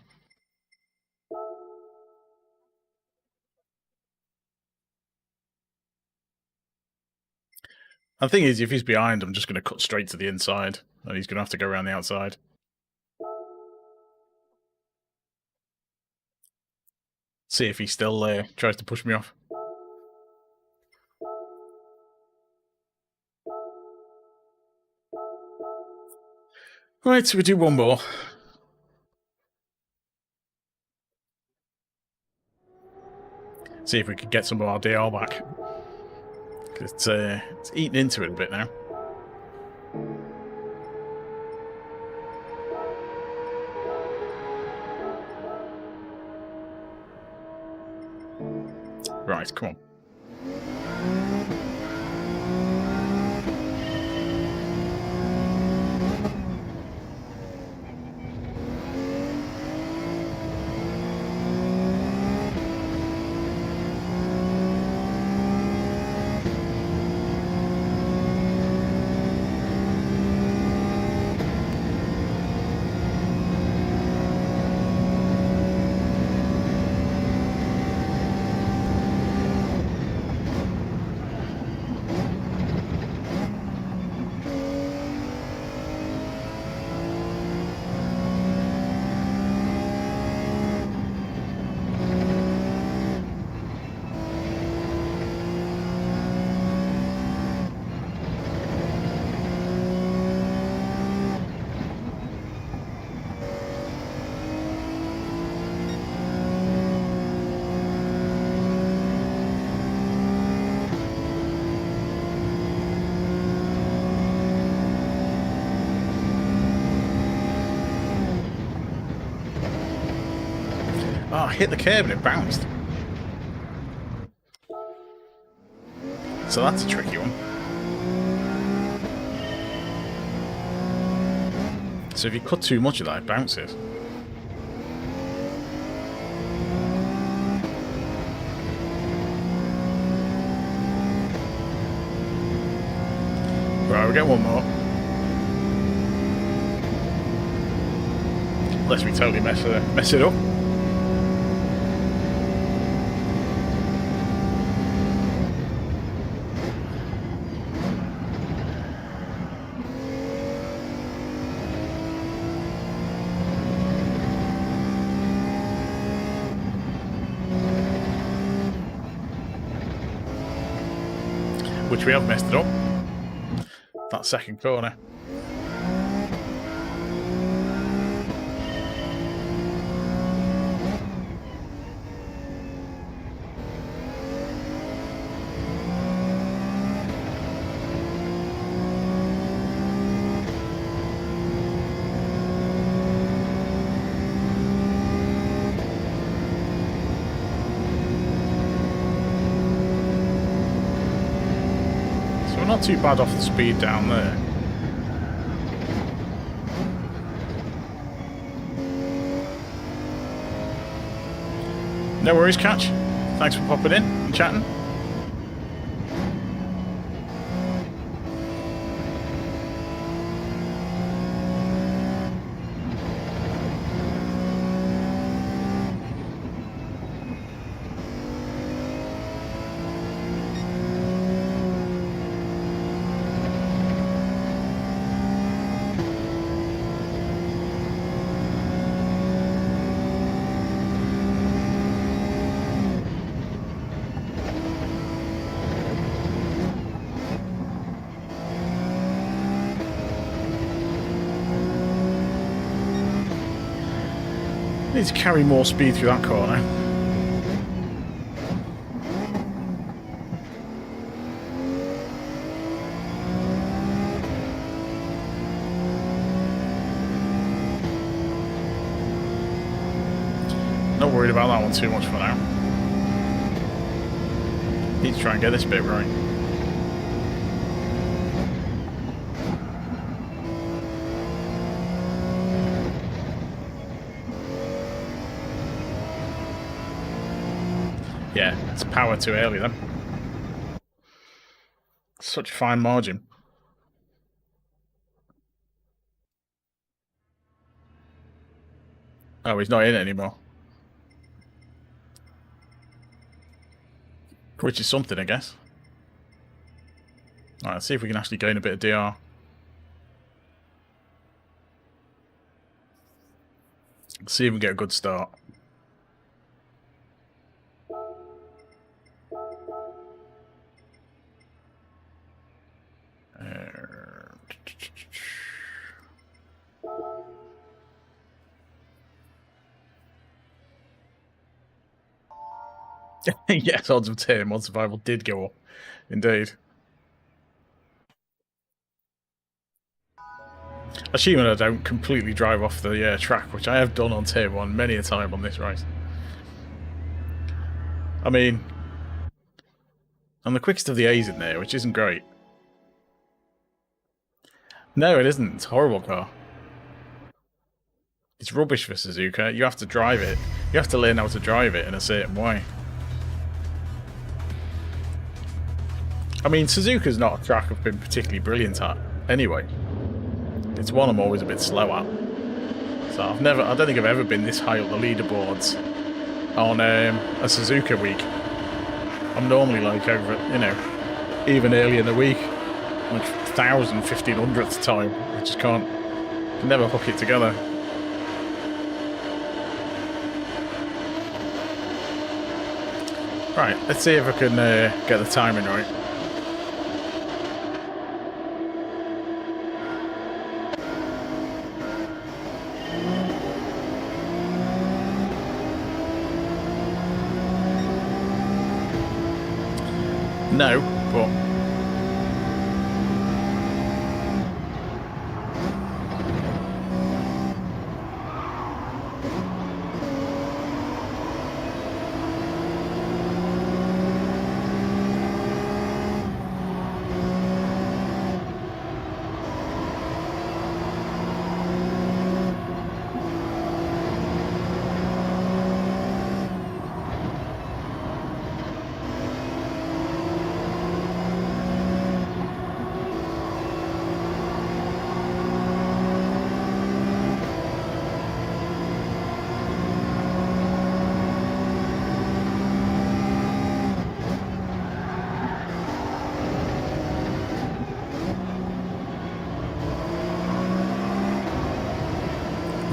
And the thing is, if he's behind, I'm just going to cut straight to the inside. And he's going to have to go around the outside. See if he still tries to push me off. Right, so we do one more. See if we can get some of our DR back. It's eating into it a bit now. Right, come on. Oh, I hit the curb and it bounced. So that's a tricky one. So if you cut too much of that, it bounces. Right, we'll get one more. Unless we totally mess it up. Which we have messed it up. That second corner. Not too bad off the speed down there. No worries, Catch. Thanks for popping in and chatting. Need to carry more speed through that corner. Not worried about that one too much for now. Need to try and get this bit right. Yeah, it's power too early then. Such a fine margin. Oh, he's not in it anymore. Which is something, I guess. Alright, let's see if we can actually gain a bit of DR. Let's see if we get a good start. Yes, odds of tier mod survival did go up, indeed. Assuming I don't completely drive off the track, which I have done on tier 1 many a time on this race. I mean, I'm the quickest of the A's in there, which isn't great. No, it isn't. It's a horrible car. It's rubbish for Suzuka. You have to drive it. You have to learn how to drive it in a certain way. I mean, Suzuka's not a track I've been particularly brilliant at anyway. It's one I'm always a bit slow at. So I don't think I've ever been this high up the leaderboards on a Suzuka week. I'm normally like over, even early in the week, like 1,000, 1,500th time. I just can never hook it together. Right, let's see if I can get the timing right. No, but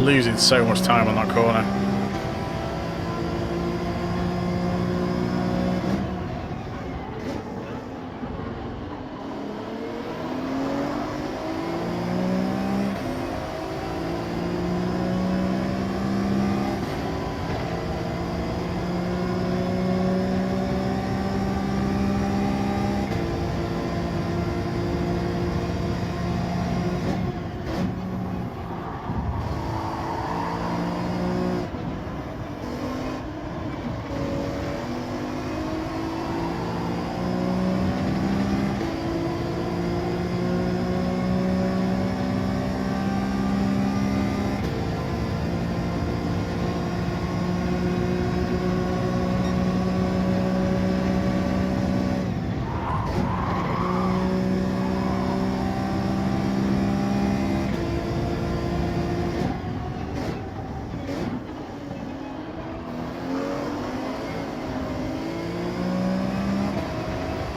losing so much time on that corner.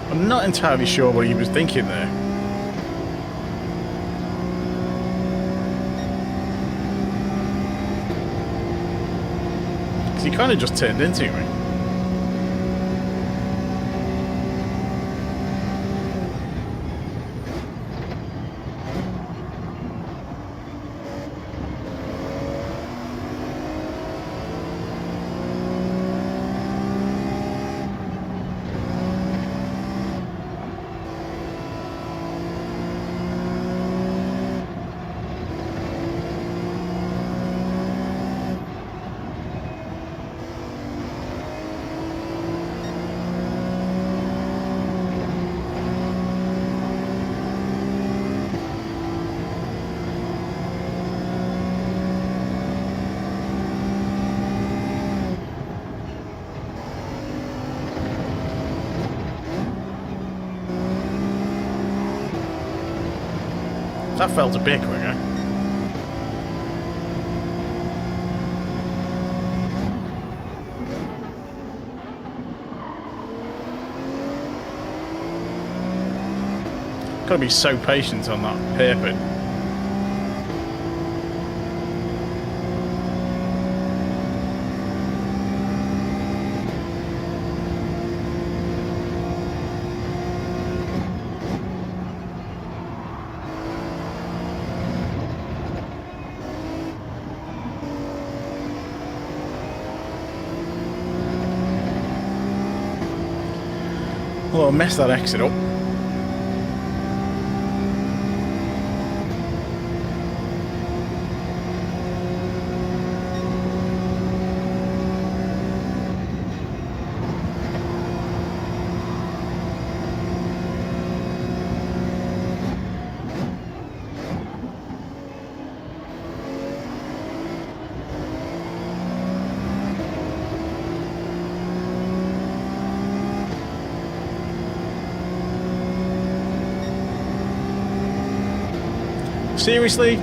I'm not entirely sure what he was thinking there. Because he kind of just turned into me. That felt a bit quicker. Gotta be so patient on that hairpin. Well, I'll mess that exit up. Seriously?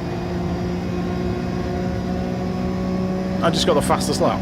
I just got the fastest lap.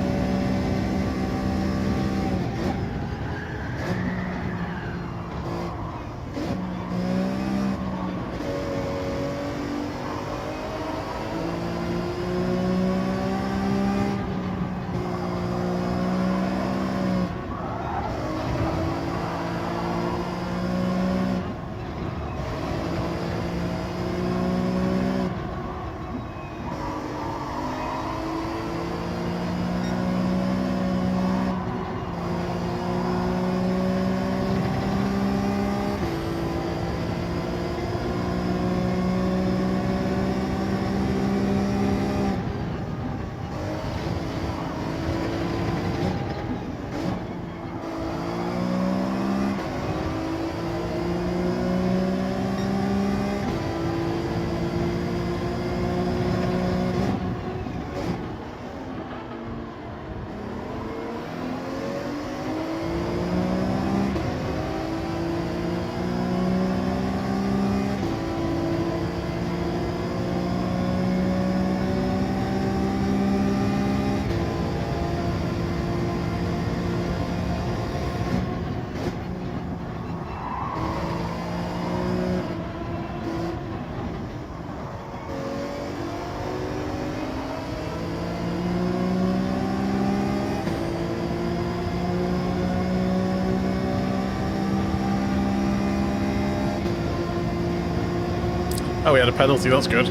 Oh, we had a penalty, that's good.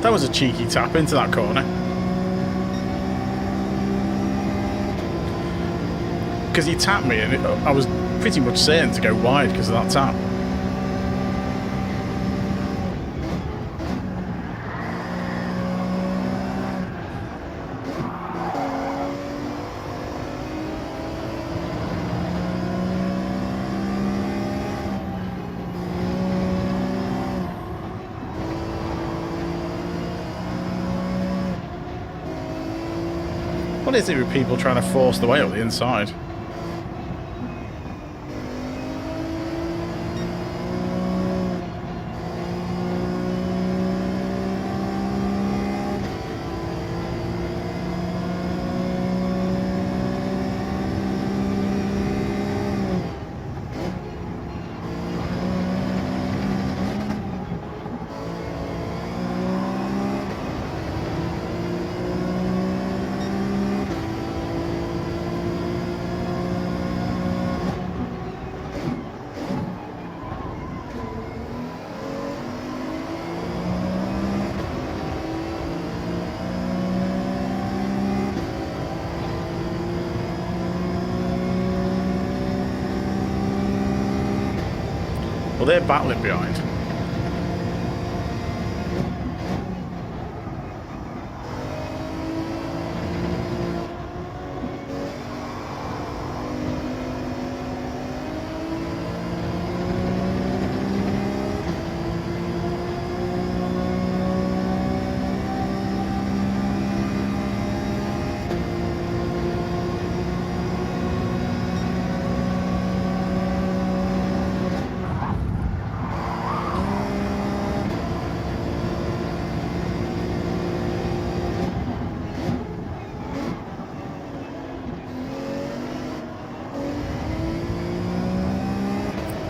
That was a cheeky tap into that corner. Because he tapped me and I was pretty much certain to go wide because of that tap. What is it with people trying to force the way up the inside? Well, they're battling behind.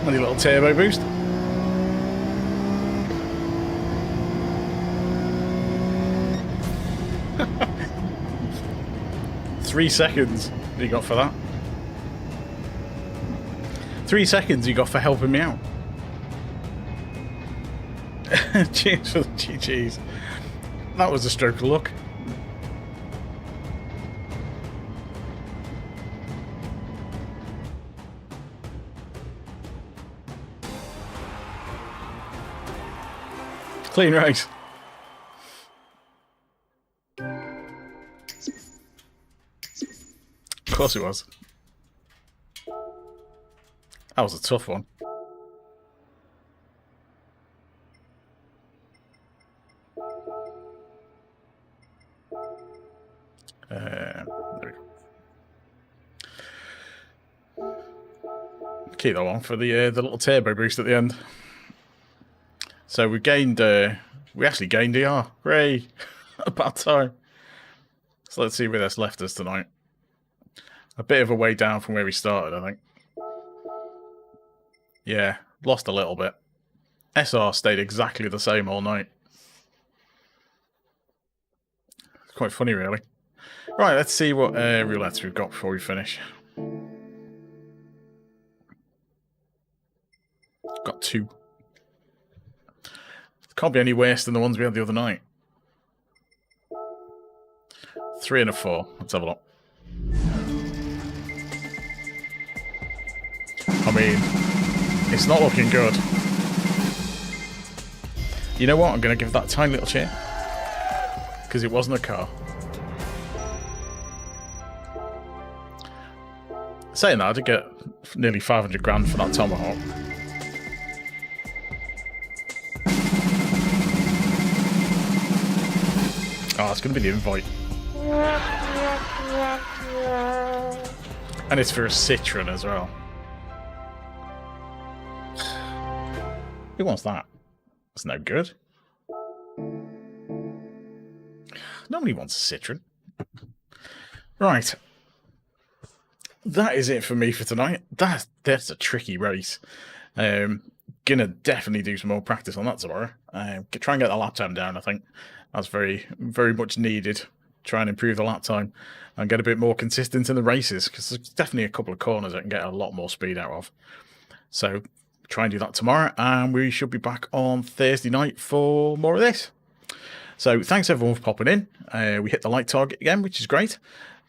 Only a little turbo boost. 3 seconds you got for that. 3 seconds you got for helping me out. Cheers for the GGs. That was a stroke of luck. Clean race. Of course it was. That was a tough one. There we go. Keep that one for the little turbo boost at the end. So we gained, we actually gained DR. Hooray! About time. So let's see where that's left us tonight. A bit of a way down from where we started, I think. Yeah, lost a little bit. SR stayed exactly the same all night. It's quite funny, really. Right, let's see what roulettes we've got before we finish. Got 2. Can't be any worse than the ones we had the other night. 3 and a 4. Let's have a look. I mean, it's not looking good. You know what? I'm going to give that a tiny little cheer. Because it wasn't a car. Saying that, I did get nearly 500 grand for that Tomahawk. Oh, it's going to be the invite. And it's for a Citroen as well. Who wants that? That's no good. Nobody wants a Citroen. Right. That is it for me for tonight. That's a tricky race. Gonna definitely do some more practice on that tomorrow. Try and get the lap time down, I think. That's very, very much needed. Try and improve the lap time and get a bit more consistent in the races, because there's definitely a couple of corners I can get a lot more speed out of. So try and do that tomorrow, and we should be back on Thursday night for more of this. So thanks everyone for popping in. We hit the like target again, which is great.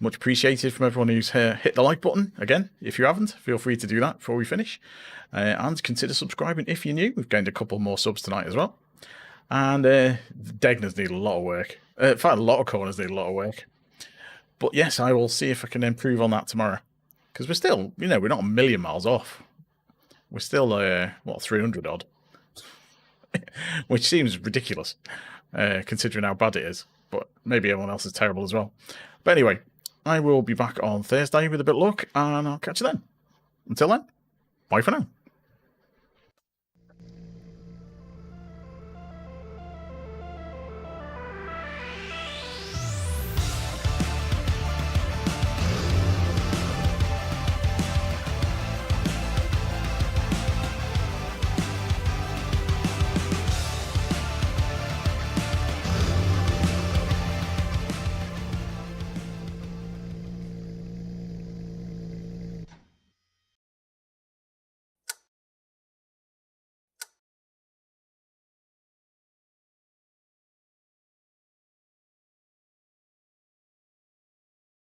Much appreciated from everyone who's hit the like button. Again, if you haven't, feel free to do that before we finish. And consider subscribing if you're new. We've gained a couple more subs tonight as well. And Degners need a lot of work. In fact, a lot of corners need a lot of work. But yes, I will see if I can improve on that tomorrow. Because we're still, you know, we're not a million miles off. We're still, what, 300 odd? Which seems ridiculous, considering how bad it is. But maybe everyone else is terrible as well. But anyway, I will be back on Thursday with a bit of luck, and I'll catch you then. Until then, bye for now.